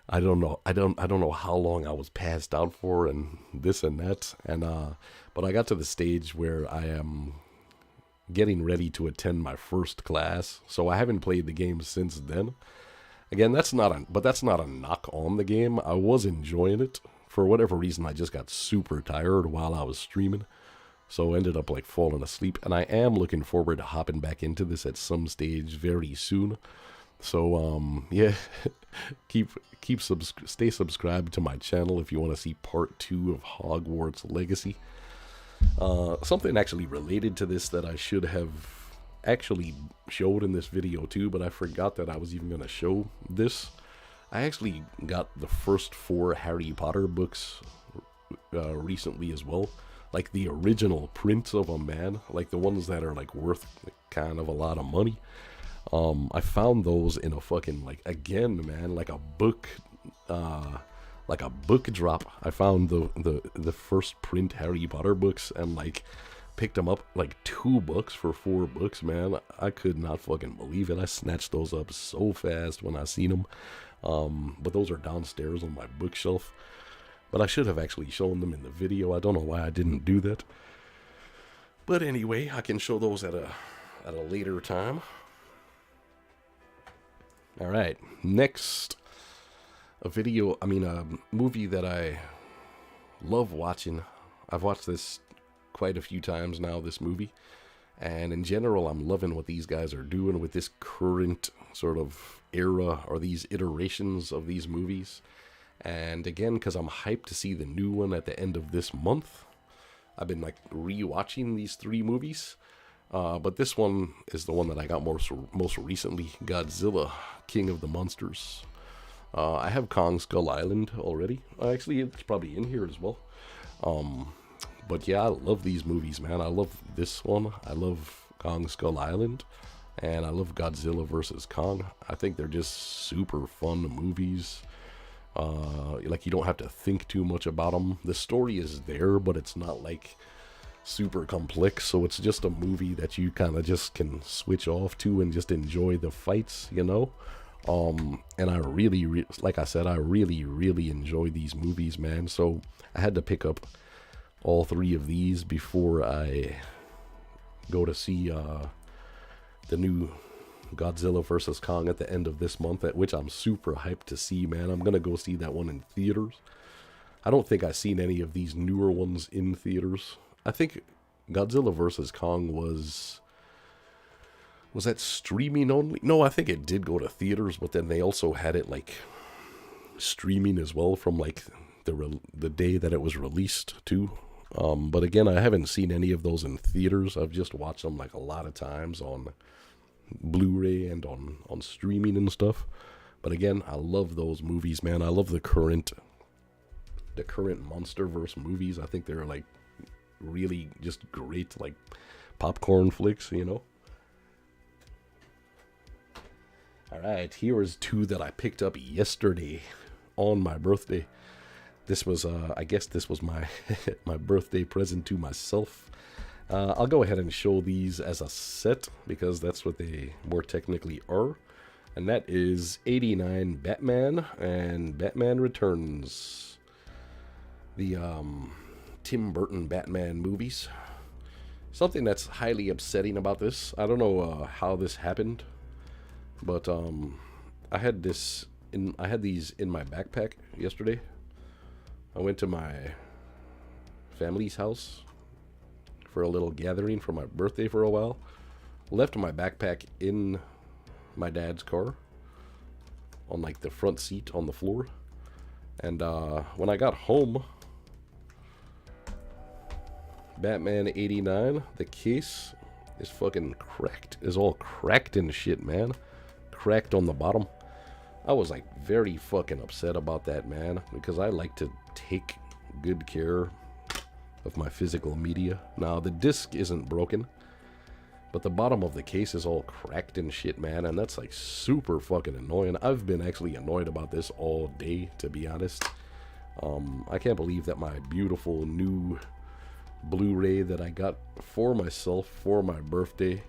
I don't know. I don't know how long I was passed out for, and this and that. And but I got to the stage where I am getting ready to attend my first class, so I haven't played the game since then. Again, that's not a knock on the game. I was enjoying it. For whatever reason, I just got super tired while I was streaming, so I ended up like falling asleep. And I am looking forward to hopping back into this at some stage very soon. So yeah, stay subscribed to my channel if you want to see part 2 of Hogwarts Legacy. Something actually related to this that I should have actually showed in this video too, but I forgot that I was even going to show this. I actually got the first 4 Harry Potter books recently as well. Like the original prints of them, man. Like the ones that are like worth kind of a lot of money. I found those in a fucking, like, again, man, like a book drop. I found the first print Harry Potter books and like picked them up, like $2 for 4 books, man. I could not fucking believe it. I snatched those up so fast when I seen them. But those are downstairs on my bookshelf. But I should have actually shown them in the video. I don't know why I didn't do that. But anyway, I can show those at a later time. All right, next. A movie that I love watching. I've watched this quite a few times now, this movie. And in general, I'm loving what these guys are doing with this current sort of era or these iterations of these movies. And again, because I'm hyped to see the new one at the end of this month, I've been like rewatching these 3 movies. But this one is the one that I got most recently, Godzilla, King of the Monsters. I have Kong Skull Island already. Actually, it's probably in here as well. But yeah, I love these movies, man. I love this one. I love Kong Skull Island. And I love Godzilla vs. Kong. I think they're just super fun movies. Like, you don't have to think too much about them. The story is there, but it's not like super complex, so it's just a movie that you kind of just can switch off to and just enjoy the fights, you know. And I really, like I said, I really enjoy these movies, man. So I had to pick up all 3 of these before I go to see the new Godzilla vs. Kong at the end of this month, at which I'm super hyped to see, man. I'm gonna go see that one in theaters. I don't think I've seen any of these newer ones in theaters. I think Godzilla vs. Kong was that streaming only? No, I think it did go to theaters, but then they also had it like streaming as well from like the day that it was released too. But again, I haven't seen any of those in theaters. I've just watched them like a lot of times on Blu Ray and on streaming and stuff. But again, I love those movies, man. I love the current MonsterVerse movies. I think they're like really just great, like popcorn flicks, you know. Alright, here is 2 that I picked up yesterday on my birthday. This was I guess this was my my birthday present to myself. I'll go ahead and show these as a set because that's what they more technically are. And that is 89 Batman and Batman Returns. The Tim Burton Batman movies. Something that's highly upsetting about this, I don't know how this happened, but I had these in my backpack yesterday. I went to my family's house for a little gathering for my birthday for a while. Left my backpack in my dad's car on like the front seat on the floor. And when I got home, Batman 89, the case is fucking cracked. Is all cracked and shit, man. Cracked on the bottom. I was like very fucking upset about that, man, because I like to take good care of my physical media. Now, the disc isn't broken, but the bottom of the case is all cracked and shit, man, and that's like super fucking annoying. I've been actually annoyed about this all day, to be honest. I can't believe that my beautiful new Blu Ray that I got for myself for my birthday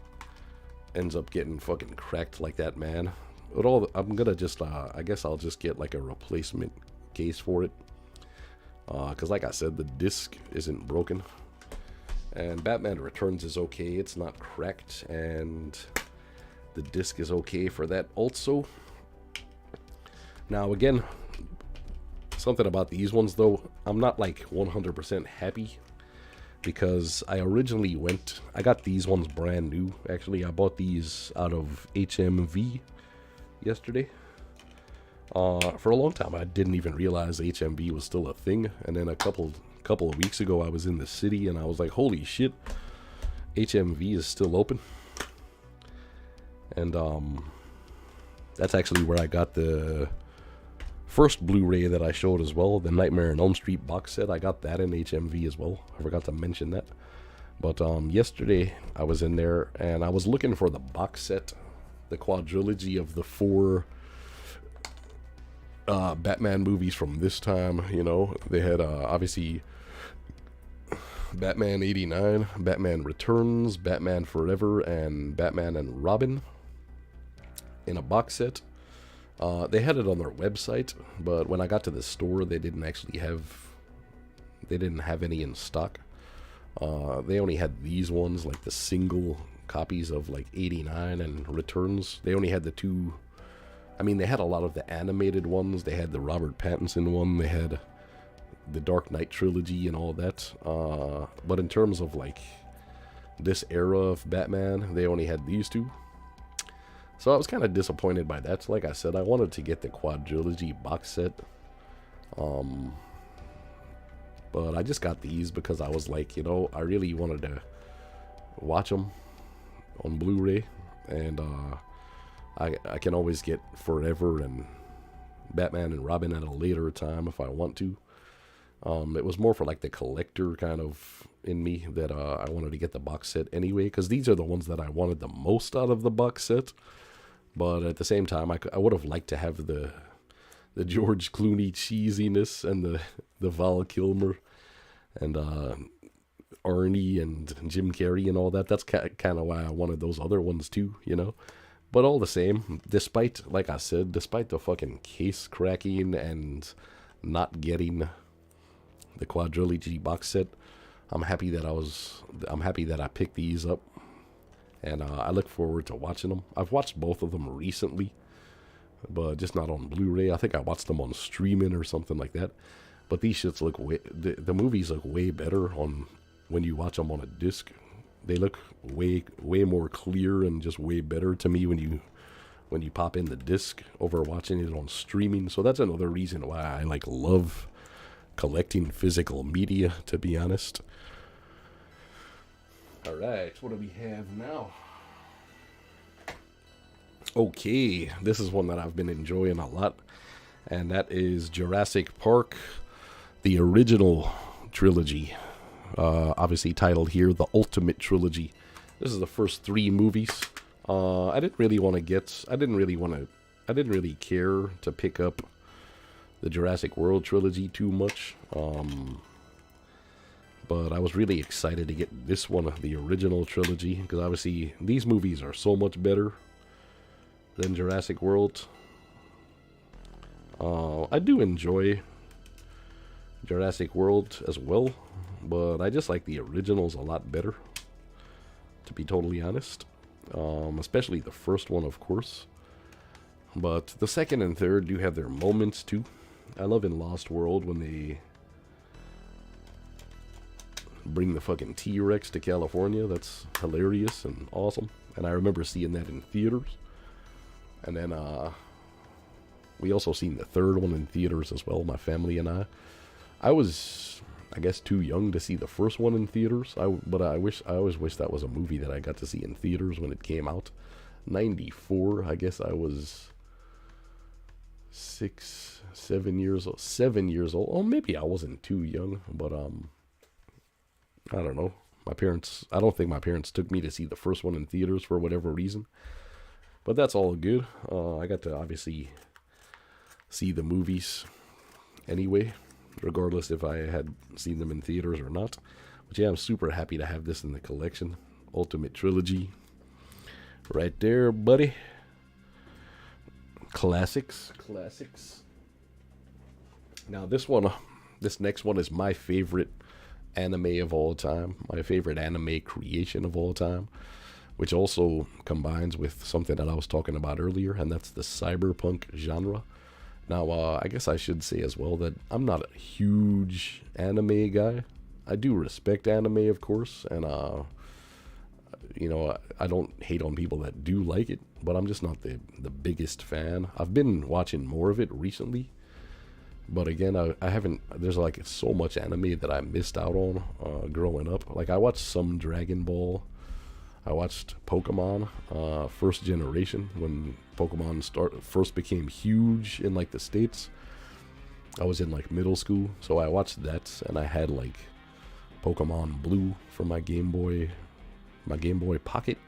ends up getting fucking cracked like that, man. But I'm gonna just I guess I'll just get like a replacement case for it, because like I said, the disc isn't broken, and Batman Returns is okay. It's not cracked, and the disc is okay for that also. Now again, something about these ones though, I'm not like 100% happy, because I got these ones brand new. Actually, I bought these out of HMV yesterday. For a long time, I didn't even realize HMV was still a thing. And then a couple of weeks ago, I was in the city and I was like, holy shit, HMV is still open. And that's actually where I got the first Blu-ray that I showed as well, the Nightmare on Elm Street box set. I got that in HMV as well. I forgot to mention that. But yesterday I was in there and I was looking for the box set, the quadrilogy of the 4 Batman movies from this time. You know, they had obviously Batman 89, Batman Returns, Batman Forever, and Batman and Robin in a box set. They had it on their website, but when I got to the store, they didn't have any in stock. They only had these ones, like the single copies of like 89 and Returns. They only had the 2. I mean, they had a lot of the animated ones. They had the Robert Pattinson one. They had the Dark Knight trilogy and all that. But in terms of like this era of Batman, they only had these two. So I was kind of disappointed by that. So like I said, I wanted to get the quadrilogy box set. But I just got these because I was like, you know, I really wanted to watch them on Blu Ray. And I can always get Forever and Batman and Robin at a later time if I want to. It was more for like the collector kind of in me that I wanted to get the box set anyway, because these are the ones that I wanted the most out of the box set. But at the same time, I would have liked to have the George Clooney cheesiness and the Val Kilmer and Arnie and Jim Carrey and all that. That's kind of why I wanted those other ones too, you know. But all the same, despite, like I said, despite the fucking case cracking and not getting the quadrilogy box set, I'm happy that I picked these up, and I look forward to watching them. I've watched both of them recently, but just not on Blu-ray. I think I watched them on streaming or something like that. But these shits look the movies look way better on when you watch them on a disc. They look way more clear and just way better to me when you pop in the disc over watching it on streaming. So that's another reason why I like love collecting physical media, to be honest. All right, what do we have now? Okay, this is one that I've been enjoying a lot, and that is Jurassic Park, the original trilogy. Obviously titled here the Ultimate Trilogy. This is the first 3 movies. I didn't really care to pick up the Jurassic World trilogy too much. But I was really excited to get this one, the original trilogy, because obviously these movies are so much better than Jurassic World. I do enjoy Jurassic World as well, but I just like the originals a lot better, to be totally honest. Especially the first one, of course. But the second and third do have their moments too. I love in Lost World when they bring the fucking T-Rex to California. That's hilarious and awesome. And I remember seeing that in theaters. And then we also seen the third one in theaters as well, my family and I. I was, I guess, too young to see the first one in theaters. But I always wish that was a movie that I got to see in theaters when it came out. 94, I guess I was 7 years old. Oh, maybe I wasn't too young, but I don't know. I don't think my parents took me to see the first one in theaters for whatever reason. But that's all good. I got to obviously see the movies anyway, regardless if I had seen them in theaters or not. But yeah, I'm super happy to have this in the collection. Ultimate Trilogy. Right there, buddy. Classics. Now this next one is my favorite anime of all time. My favorite anime creation of all time. Which also combines with something that I was talking about earlier, and that's the cyberpunk genre. Now, I guess I should say as well that I'm not a huge anime guy. I do respect anime, of course, and I don't hate on people that do like it, but I'm just not the biggest fan. I've been watching more of it recently, but again, I haven't. There's like so much anime that I missed out on growing up. Like I watched some Dragon Ball. I watched Pokemon, first generation, when Pokemon first became huge in like the States. I was in like middle school, so I watched that, and I had like Pokemon Blue for my Game Boy Pocket.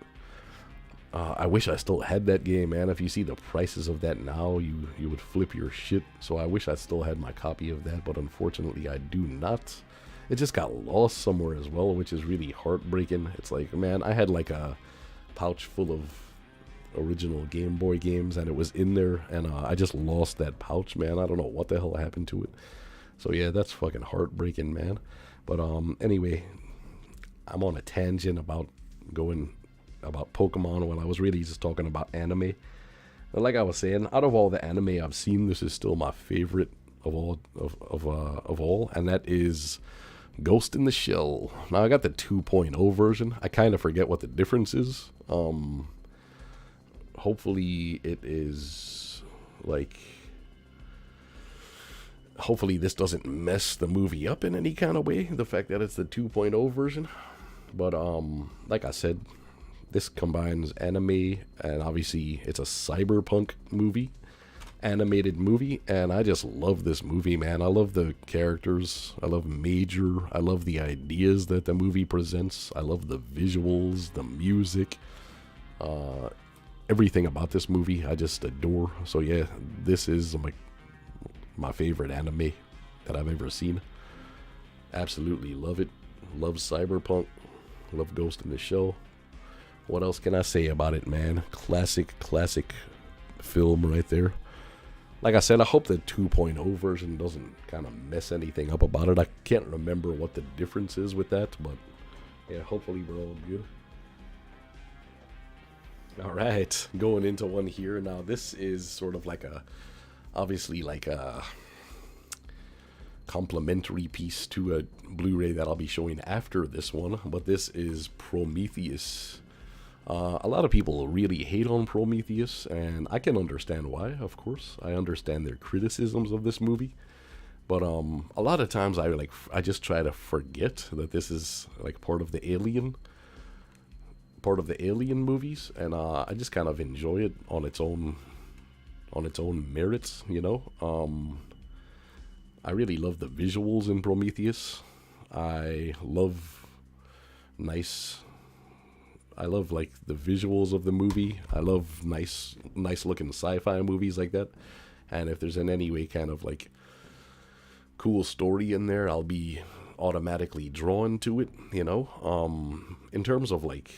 I wish I still had that game, man. If you see the prices of that now, you would flip your shit. So I wish I still had my copy of that, but unfortunately I do not. It just got lost somewhere as well, which is really heartbreaking. It's like, man, I had like a pouch full of original Game Boy games, and it was in there, and I just lost that pouch, man. I don't know what the hell happened to it. So yeah, that's fucking heartbreaking, man. But anyway, I'm on a tangent about Pokemon when I was really just talking about anime. And like I was saying, out of all the anime I've seen, this is still my favorite of all, and that is Ghost in the Shell. Now I got the 2.0 version. I kind of forget what the difference is. Hopefully it is like, hopefully this doesn't mess the movie up in any kind of way, the fact that it's the 2.0 version. But like I said, this combines anime, and obviously it's a cyberpunk movie, animated movie, and I just love this movie, man. I love the characters, I love Major, I love the ideas that the movie presents, I love the visuals, the music, everything about this movie I just adore. So yeah, this is my favorite anime that I've ever seen. Absolutely love it. Love cyberpunk, love Ghost in the Shell. What else can I say about it, man? Classic film right there. Like I said, I hope the 2.0 version doesn't kind of mess anything up about it. I can't remember what the difference is with that, but yeah, hopefully we're all good. Alright, going into one here. Now this is sort of like obviously like a complimentary piece to a Blu-ray that I'll be showing after this one, but this is Prometheus. A lot of people really hate on Prometheus, and I can understand why, of course. I understand their criticisms of this movie, but a lot of times I just try to forget that this is like part of the Alien movies, and I just kind of enjoy it on its own merits, you know. I really love the visuals in Prometheus. I love like the visuals of the movie. I love nice looking sci-fi movies like that. And if there's in any way kind of like cool story in there, I'll be automatically drawn to it, you know. In terms of like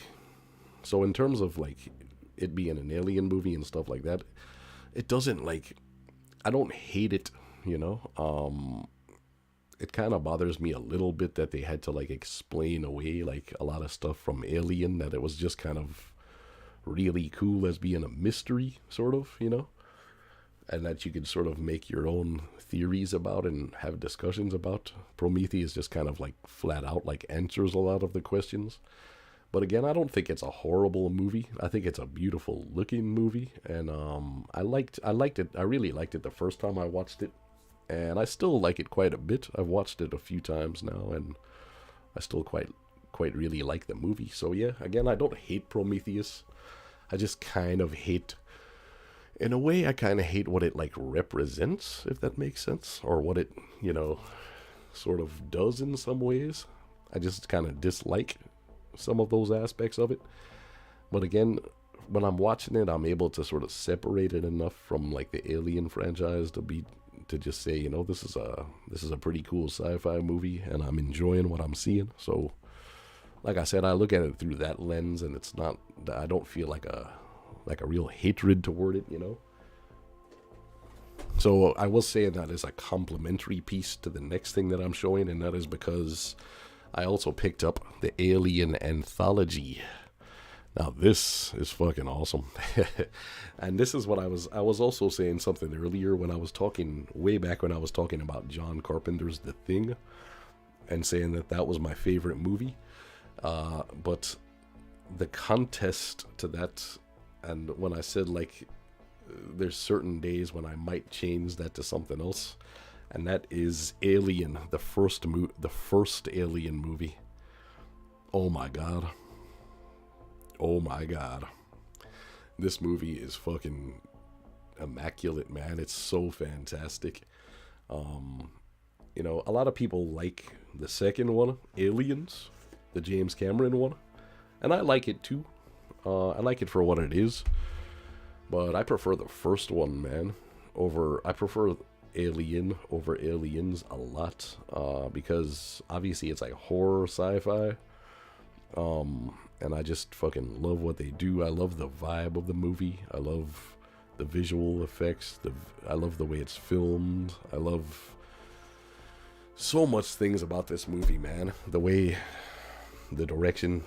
it being an alien movie and stuff like that, it doesn't like, I don't hate it, you know. It kind of bothers me a little bit that they had to like explain away like a lot of stuff from Alien, that it was just kind of really cool as being a mystery, sort of, you know, and that you could sort of make your own theories about and have discussions about. Prometheus just kind of like flat out like answers a lot of the questions. But again, I don't think it's a horrible movie. I think it's a beautiful looking movie, and I liked it. I really liked it the first time I watched it. And I still like it quite a bit. I've watched it a few times now, and I still quite really like the movie. So yeah, again, I don't hate Prometheus. I just kind of hate, in a way, I kind of hate what it like represents, if that makes sense, or what it, you know, sort of does in some ways. I just kind of dislike some of those aspects of it. But again, when I'm watching it, I'm able to sort of separate it enough from like the Alien franchise to just say, you know, this is a pretty cool sci-fi movie, and I'm enjoying what I'm seeing. So, like I said, I look at it through that lens, and it's not, I don't feel like a real hatred toward it, you know. So I was saying that as a complimentary piece to the next thing that I'm showing, and that is because I also picked up the Alien Anthology. Now this is fucking awesome. And this is what I was also saying something earlier when I was talking, way back when I was talking about John Carpenter's The Thing, and saying that was my favorite movie. But the contest to that, and when I said like there's certain days when I might change that to something else, and that is Alien, the first Alien movie. Oh my god. Oh my god. This movie is fucking immaculate, man. It's so fantastic. You know, a lot of people like the second one, Aliens, the James Cameron one, and I like it too. I like it for what it is, but I prefer the first one, man. I prefer Alien over Aliens a lot, because obviously it's like horror sci-fi. And I just fucking love what they do. I love the vibe of the movie. I love the visual effects. I love the way it's filmed. I love so much things about this movie, man. The way, the direction,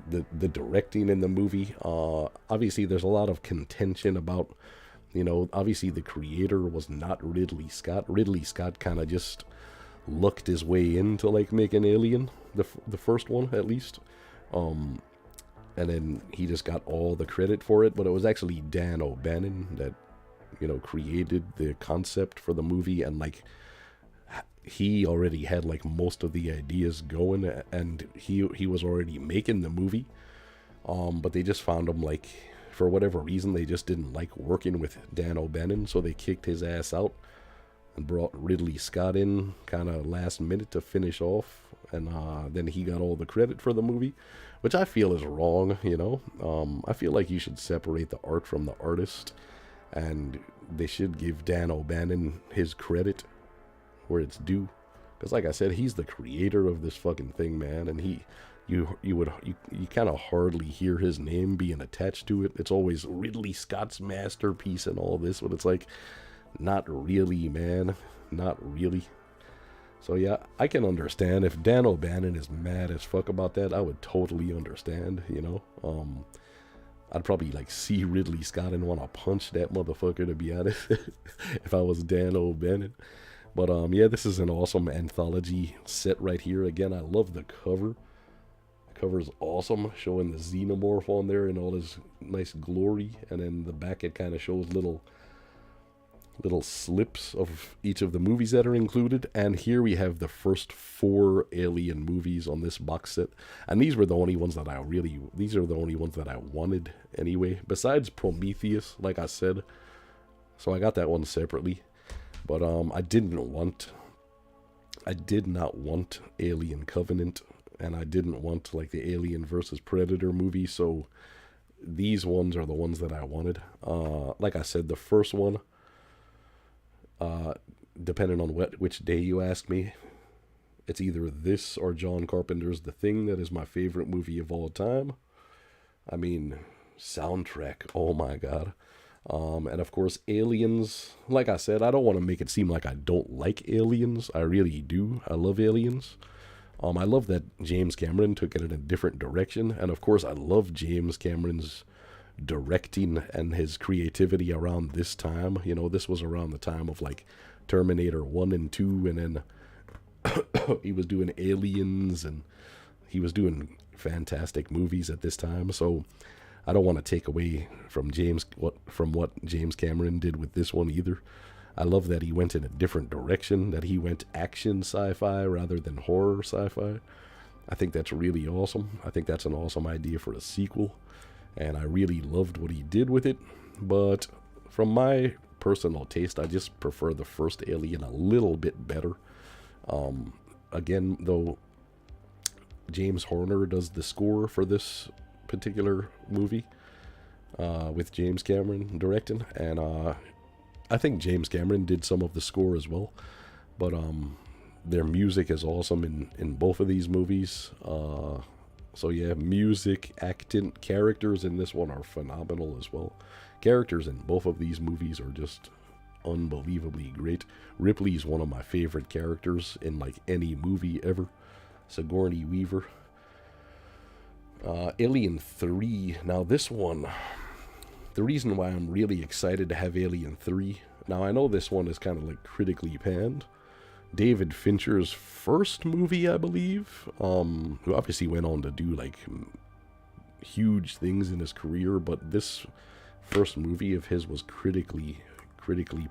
the directing in the movie. Obviously, there's a lot of contention about, you know, obviously the creator was not Ridley Scott. Ridley Scott kind of just lucked his way into like making Alien, the first one at least. And then he just got all the credit for it, but it was actually Dan O'Bannon that, you know, created the concept for the movie, and like he already had like most of the ideas going, and he was already making the movie. But they just found him, like, for whatever reason, they just didn't like working with Dan O'Bannon, so they kicked his ass out and brought Ridley Scott in kind of last minute to finish off, and then he got all the credit for the movie, which I feel is wrong, you know. I feel like you should separate the art from the artist, and they should give Dan O'Bannon his credit where it's due, because like I said, he's the creator of this fucking thing, man, and you kind of hardly hear his name being attached to it. It's always Ridley Scott's masterpiece and all this, but it's like, not really, man, not really. So yeah, I can understand if Dan O'Bannon is mad as fuck about that. I would totally understand, you know. I'd probably like see Ridley Scott and want to punch that motherfucker, to be honest, if I was Dan O'Bannon. But yeah, this is an awesome anthology set right here. Again, I love the cover. The cover is awesome, showing the xenomorph on there in all his nice glory, and then the back it kind of shows little slips of each of the movies that are included. And here we have the first 4 Alien movies on this box set, and these were the only ones that these are the only ones that I wanted anyway, besides Prometheus, like I said. So I got that one separately. But I did not want Alien Covenant, and I didn't want like the Alien versus Predator movie, so these ones are the ones that I wanted. Like I said, the first one, depending on which day you ask me, it's either this or John Carpenter's The Thing. That is my favorite movie of all time. I mean, soundtrack, oh my god. And of course, Aliens. Like I said, I don't want to make it seem like I don't like Aliens. I really do. I love Aliens. I love that James Cameron took it in a different direction. And of course, I love James Cameron's directing and his creativity around this time. You know, this was around the time of like Terminator 1 and 2, and then he was doing Aliens, and he was doing fantastic movies at this time. So I don't want to take away from what James Cameron did with this one either. I love that he went in a different direction, that he went action sci-fi rather than horror sci-fi. I think that's really awesome. I think that's an awesome idea for a sequel, and I really loved what he did with it. But from my personal taste, I just prefer the first Alien a little bit better. Again, though, James Horner does the score for this particular movie, with James Cameron directing, and I think James Cameron did some of the score as well, but their music is awesome in both of these movies. So yeah, music, acting, characters in this one are phenomenal as well. Characters in both of these movies are just unbelievably great. Ripley's one of my favorite characters in like any movie ever. Sigourney Weaver. Alien 3. Now this one, the reason why I'm really excited to have Alien 3, now I know this one is kind of like critically panned. David Fincher's first movie, I believe, who obviously went on to do like huge things in his career, but this first movie of his was critically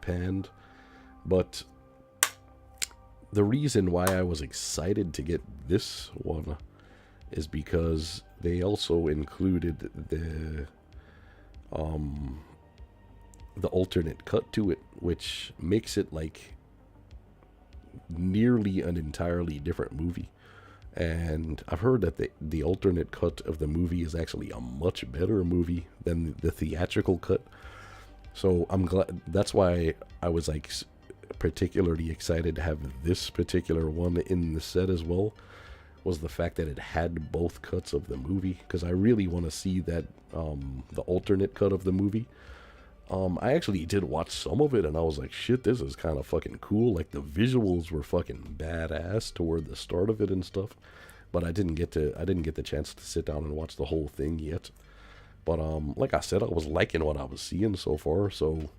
panned. But the reason why I was excited to get this one is because they also included the alternate cut to it, which makes it like nearly an entirely different movie. And I've heard that the alternate cut of the movie is actually a much better movie than the theatrical cut. So I'm glad. That's why I was like particularly excited to have this particular one in the set as well, was the fact that it had both cuts of the movie, because I really want to see that the alternate cut of the movie. I actually did watch some of it, and I was like, shit, this is kind of fucking cool. Like, the visuals were fucking badass toward the start of it and stuff, but I didn't get the chance to sit down and watch the whole thing yet. But like I said, I was liking what I was seeing so far, so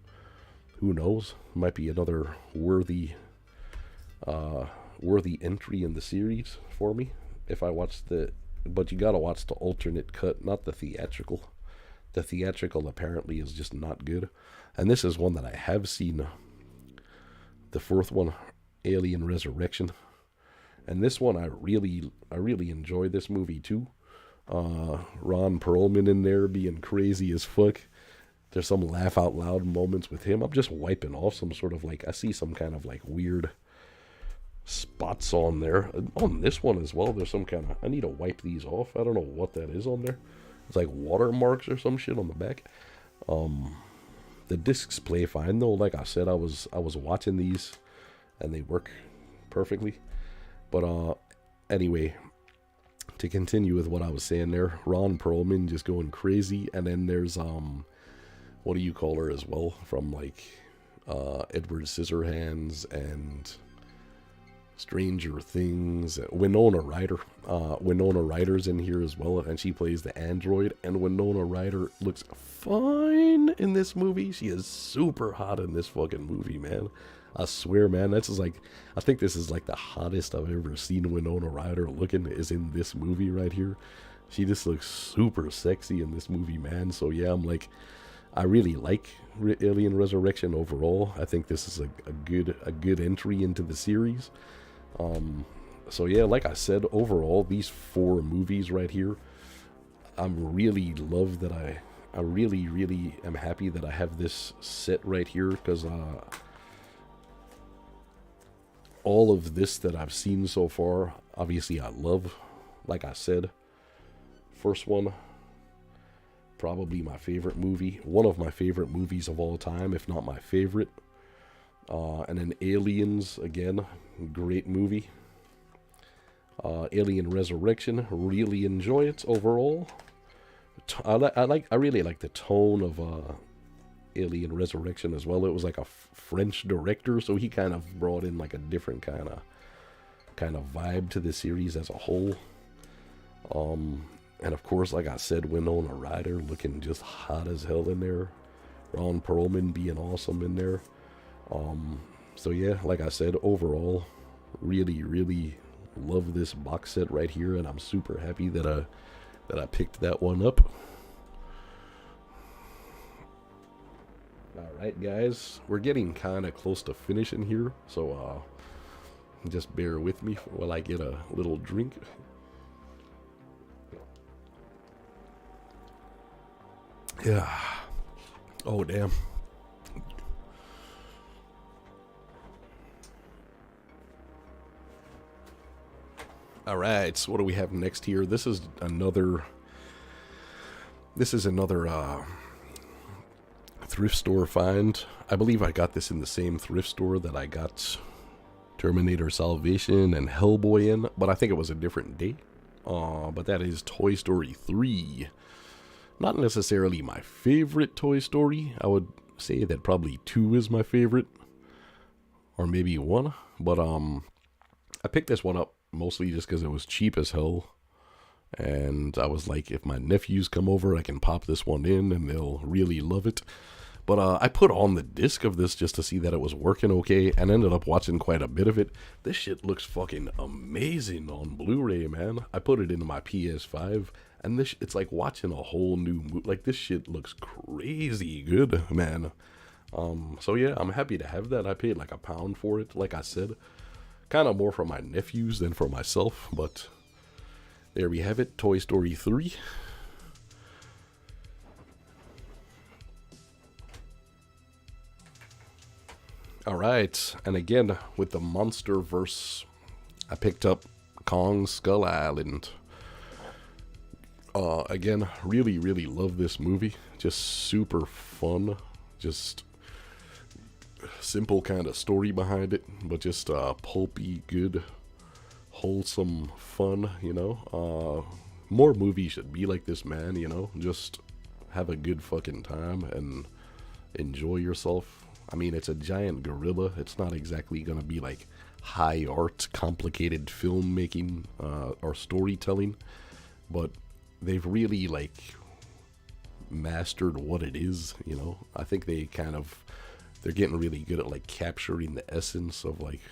who knows? Might be another worthy worthy entry in the series for me if I watch the. But you gotta watch the alternate cut, not the theatrical. The theatrical apparently is just not good. And this is one that I have seen. The fourth one, Alien Resurrection. And this one I really enjoy this movie too. Ron Perlman in there being crazy as fuck. There's some laugh out loud moments with him. I'm just wiping off some sort of like, I see some kind of like weird spots on there. On this one as well, there's some kind of, I need to wipe these off. I don't know what that is on there. It's like watermarks or some shit on the back. The discs play fine though. Like I said, I was watching these and they work perfectly. But anyway, to continue with what I was saying there, Ron Perlman just going crazy, and then there's what do you call her as well from like Edward Scissorhands and Stranger Things. Winona Ryder. Winona Ryder's in here as well, and she plays the android. And Winona Ryder looks fine in this movie. She is super hot in this fucking movie, man. I swear, man, that's just like, I think this is like the hottest I've ever seen Winona Ryder looking is in this movie right here. She just looks super sexy in this movie, man. So yeah, I'm like, I really like Alien Resurrection overall. I think this is a good entry into the series. So yeah, like I said, overall, these 4 movies right here, I'm really love that I really am happy that I have this set right here, because all of this that I've seen so far, obviously I love. Like I said, first one, probably my favorite movie, one of my favorite movies of all time, if not my favorite. And then Aliens, again, great movie. Alien Resurrection, really enjoy it overall. I really like the tone of Alien Resurrection as well. It was like a French director, so he kind of brought in like a different kind of vibe to the series as a whole. And of course, like I said, Winona Ryder looking just hot as hell in there. Ron Perlman being awesome in there. So yeah, like I said, overall, really love this box set right here, and I'm super happy that I picked that one up. Alright guys, we're getting kind of close to finishing here, so just bear with me while I get a little drink. Yeah. Oh damn. Alright, so what do we have next here? This is another thrift store find. I believe I got this in the same thrift store that I got Terminator Salvation and Hellboy in, but I think it was a different day. But that is Toy Story 3. Not necessarily my favorite Toy Story. I would say that probably 2 is my favorite, or maybe 1. But I picked this one up mostly just because it was cheap as hell. And I was like, if my nephews come over, I can pop this one in and they'll really love it. But I put on the disc of this just to see that it was working okay, and ended up watching quite a bit of it. This shit looks fucking amazing on Blu Ray, man. I put it into my PS5, and it's like watching a whole new movie. Like, this shit looks crazy good, man. So yeah, I'm happy to have that. I paid like £1 for it, like I said. Kind of more for my nephews than for myself, but there we have it, Toy Story 3. Alright, and again, with the Monsterverse, I picked up Kong Skull Island. Again, really love this movie. Just super fun. Just simple kind of story behind it, but just pulpy, good, wholesome fun, you know. More movies should be like this, man, you know. Just have a good fucking time and enjoy yourself. I mean, it's a giant gorilla. It's not exactly gonna be like high art, complicated filmmaking or storytelling, but they've really like mastered what it is, you know. I think they're getting really good at like capturing the essence of like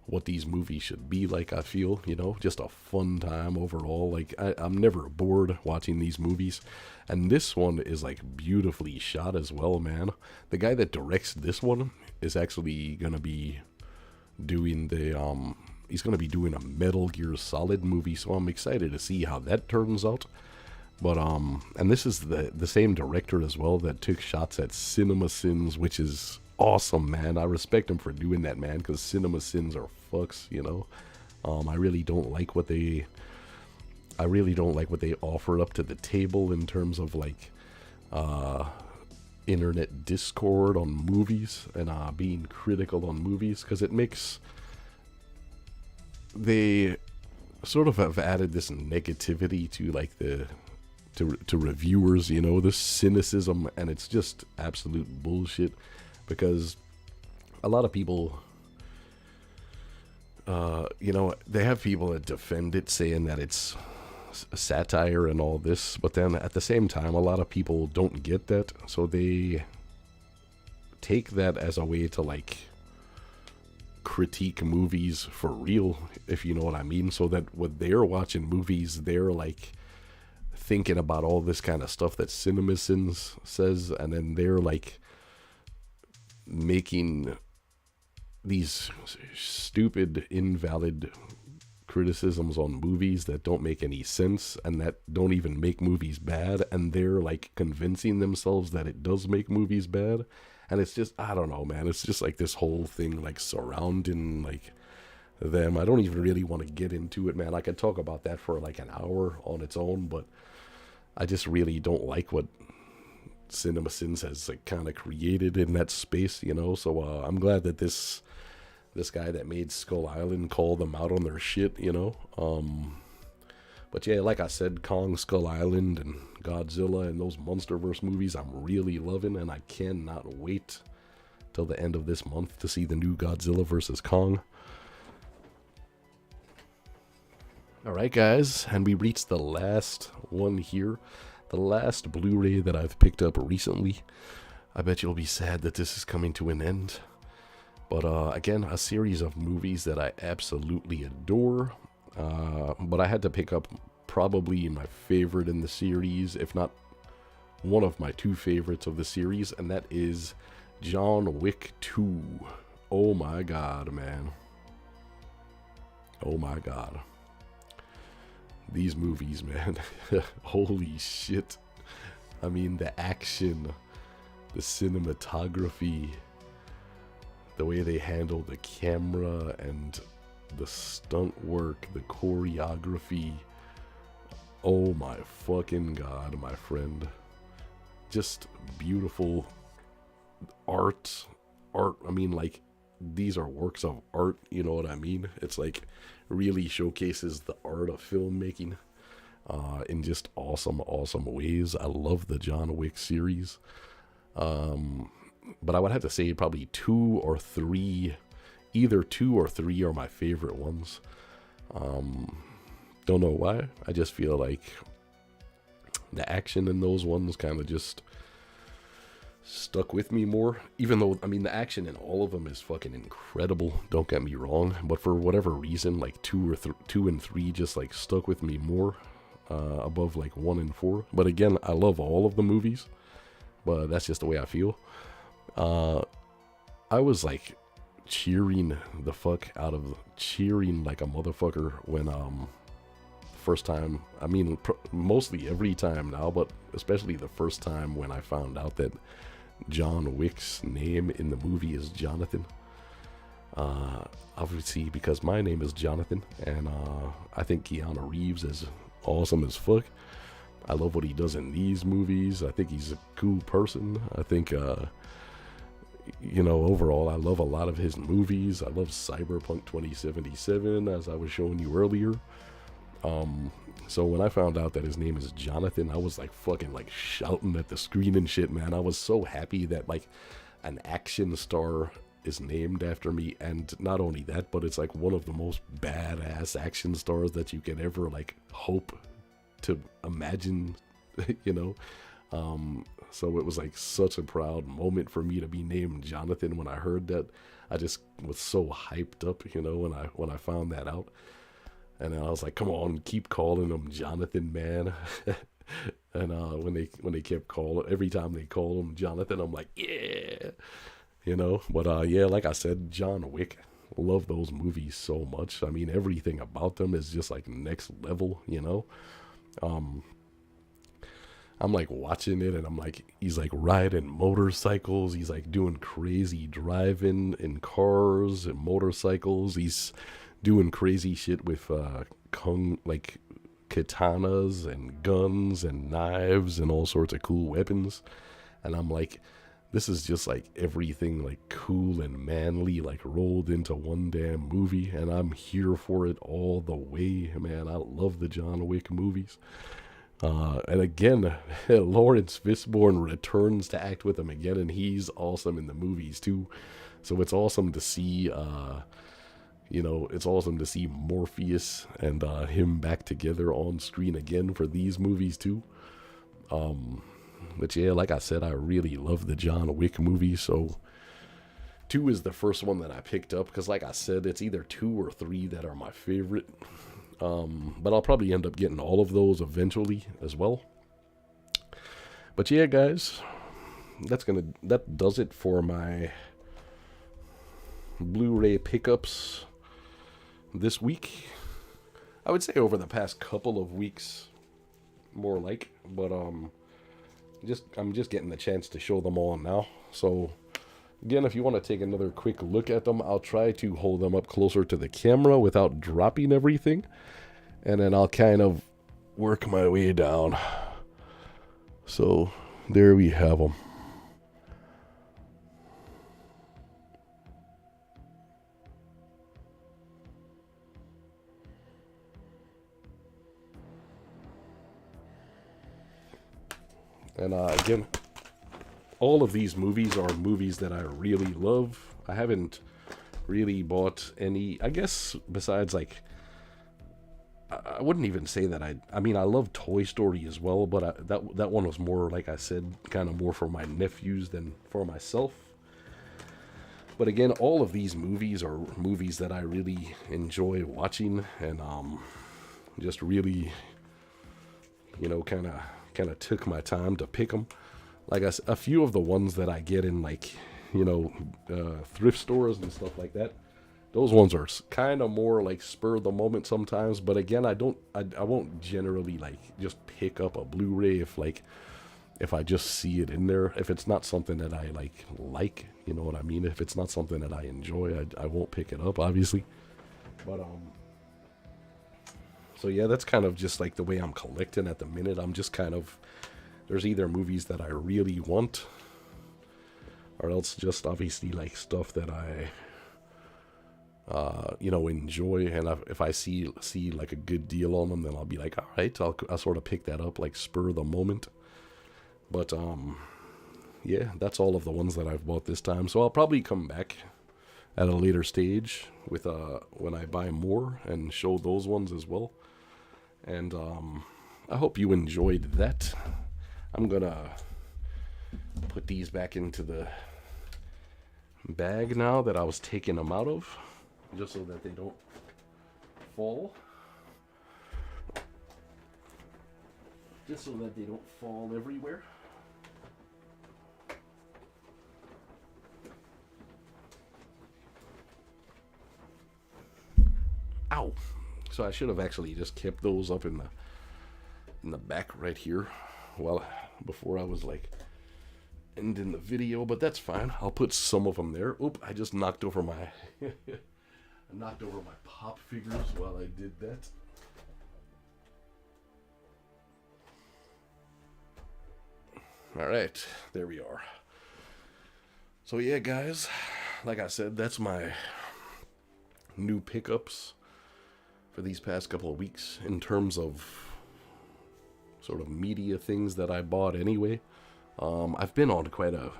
what these movies should be like. I feel, you know, just a fun time overall. Like I'm never bored watching these movies, and this one is like beautifully shot as well, man. The guy that directs this one is actually gonna be doing the he's gonna be doing a Metal Gear Solid movie, so I'm excited to see how that turns out. But and this is the same director as well that took shots at Cinema Sins, which is awesome, man. I respect him for doing that, man, because Cinema Sins are fucks, you know. I really don't like what they offer up to the table in terms of like internet discord on movies and being critical on movies, because it makes, they sort of have added this negativity to like to reviewers, you know, this cynicism, and it's just absolute bullshit, because a lot of people, you know, they have people that defend it, saying that it's a satire and all this, but then at the same time, a lot of people don't get that, so they take that as a way to like critique movies for real, if you know what I mean. So that when they're watching movies, they're like thinking about all this kind of stuff that CinemaSins says, and then they're like making these stupid, invalid criticisms on movies that don't make any sense and that don't even make movies bad, and they're like convincing themselves that it does make movies bad. And it's just, I don't know, man, it's just like this whole thing like surrounding like them. I don't even really want to get into it, man. I could talk about that for like an hour on its own, but I just really don't like what CinemaSins has like kind of created in that space, you know. So I'm glad that this guy that made Skull Island called them out on their shit, you know. But yeah, like I said, Kong, Skull Island, and Godzilla and those MonsterVerse movies I'm really loving, and I cannot wait till the end of this month to see the new Godzilla vs. Kong. Alright guys, and we reached the last one here. The last Blu-ray that I've picked up recently. I bet you'll be sad that this is coming to an end. But again, a series of movies that I absolutely adore. But I had to pick up probably my favorite in the series, if not one of my two favorites of the series, and that is John Wick 2. Oh my god, man. Oh my god. These movies, man. Holy shit. I mean, the action, the cinematography, the way they handle the camera, and the stunt work, the choreography. Oh my fucking god, my friend. Just beautiful art. I mean, like, these are works of art, you know what I mean? It's like really showcases the art of filmmaking in just awesome ways. I love the John Wick series. But I would have to say probably either 2 or 3 are my favorite ones. Don't know why. I just feel like the action in those ones kind of just stuck with me more. Even though, I mean, the action in all of them is fucking incredible. Don't get me wrong. But for whatever reason, like 2 and 3 just like stuck with me more above like 1 and 4. But again, I love all of the movies. But that's just the way I feel. I was like cheering like a motherfucker when first time, I mean mostly every time now, but especially the first time when I found out that John Wick's name in the movie is Jonathan. Obviously because my name is Jonathan, and I think Keanu Reeves is awesome as fuck. I love what he does in these movies. I think he's a cool person. I think you know, overall, I love a lot of his movies. I love Cyberpunk 2077, as I was showing you earlier. So when I found out that his name is Jonathan, I was like fucking like shouting at the screen and shit, man. I was so happy that like an action star is named after me, and not only that, but it's like one of the most badass action stars that you can ever like hope to imagine, you know. So it was like such a proud moment for me to be named Jonathan. When I heard that, I just was so hyped up, when I found that out. And I was like, come on, keep calling him Jonathan, man. And when they kept calling, every time they call him Jonathan, I'm like, yeah, But yeah, like I said, John Wick, love those movies so much. I mean, everything about them is just like next level, I'm like watching it, and I'm like, he's like riding motorcycles. He's like doing crazy driving in cars and motorcycles. He's doing crazy shit with like katanas and guns and knives and all sorts of cool weapons. And I'm like, this is just like everything like cool and manly like rolled into one damn movie, and I'm here for it all the way, man. I love the John Wick movies. And again, Lawrence Fishburne returns to act with him again, and he's awesome in the movies too. So it's awesome to see, it's awesome to see Morpheus and him back together on screen again for these movies too. But yeah, like I said, I really love the John Wick movies. So 2 is the first one that I picked up, because like I said, it's either 2 or 3 that are my favorite. But I'll probably end up getting all of those eventually as well. But yeah, guys, that does it for my Blu-ray pickups this week. I would say over the past couple of weeks, more like, but I'm just getting the chance to show them all now. So again, if you want to take another quick look at them, I'll try to hold them up closer to the camera without dropping everything. And then I'll kind of work my way down. So there we have them. And again, all of these movies are movies that I really love. I haven't really bought any, I guess, besides like, I wouldn't even say that I mean, I love Toy Story as well, but that one was more, like I said, kind of more for my nephews than for myself. But again, all of these movies are movies that I really enjoy watching, and just really, kind of took my time to pick them. Like a few of the ones that I get in, like, thrift stores and stuff like that, those ones are kind of more like spur of the moment sometimes. But again, I won't generally like just pick up a Blu-ray if I just see it in there. If it's not something that I like, you know what I mean? If it's not something that I enjoy, I won't pick it up, obviously. But so yeah, that's kind of just like the way I'm collecting at the minute. I'm just kind of, there's either movies that I really want, or else just obviously like stuff that I enjoy. And if I see like a good deal on them, then I'll be like, all right, I'll sort of pick that up, like spur of the moment. But yeah, that's all of the ones that I've bought this time. So I'll probably come back at a later stage with when I buy more and show those ones as well. And I hope you enjoyed that. I'm gonna put these back into the bag now that I was taking them out of, just so that they don't fall. Just so that they don't fall everywhere. Ow! So I should have actually just kept those up in the back right here, before I was like ending the video, but that's fine. I'll put some of them there. Oop! I just knocked over my my pop figures while I did that. All right, there we are. So yeah, guys, like I said, that's my new pickups for these past couple of weeks in terms of sort of media things that I bought anyway. I've been on quite a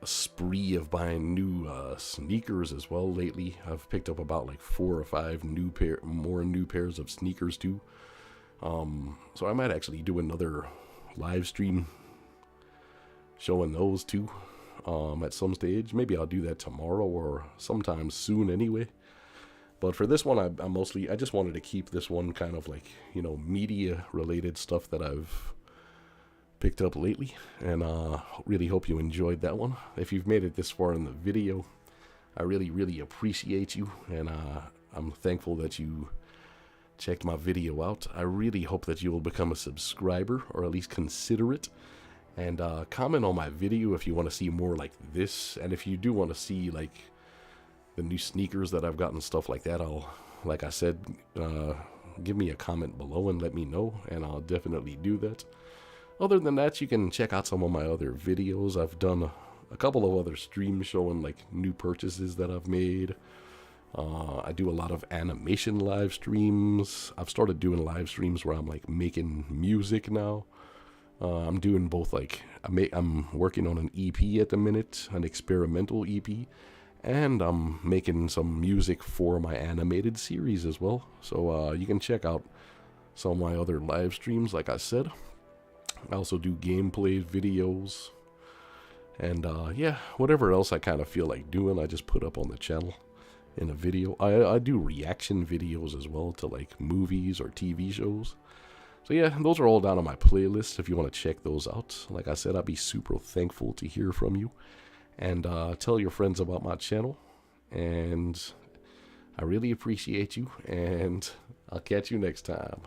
spree of buying new sneakers as well lately. I've picked up about like 4 or 5 new pairs of sneakers too. So I might actually do another live stream showing those too at some stage. Maybe I'll do that tomorrow or sometime soon anyway. But for this one, I just wanted to keep this one kind of like, media related stuff that I've picked up lately, and really hope you enjoyed that one. If you've made it this far in the video, I really appreciate you, and I'm thankful that you checked my video out. I really hope that you will become a subscriber, or at least consider it, and comment on my video if you want to see more like this, and if you do want to see like the new sneakers that I've gotten, stuff like that, like I said, give me a comment below and let me know, and I'll definitely do that. Other than that, you can check out some of my other videos. I've done a couple of other streams showing like new purchases that I've made. I do a lot of animation live streams. I've started doing live streams where I'm like making music now. I'm doing both, like I'm working on an EP at the minute, an experimental EP, and I'm making some music for my animated series as well. So you can check out some of my other live streams, like I said. I also do gameplay videos. And yeah, whatever else I kind of feel like doing, I just put up on the channel in a video. I do reaction videos as well to like movies or TV shows. So yeah, those are all down on my playlist if you want to check those out. Like I said, I'd be super thankful to hear from you. And tell your friends about my channel. And I really appreciate you. And I'll catch you next time.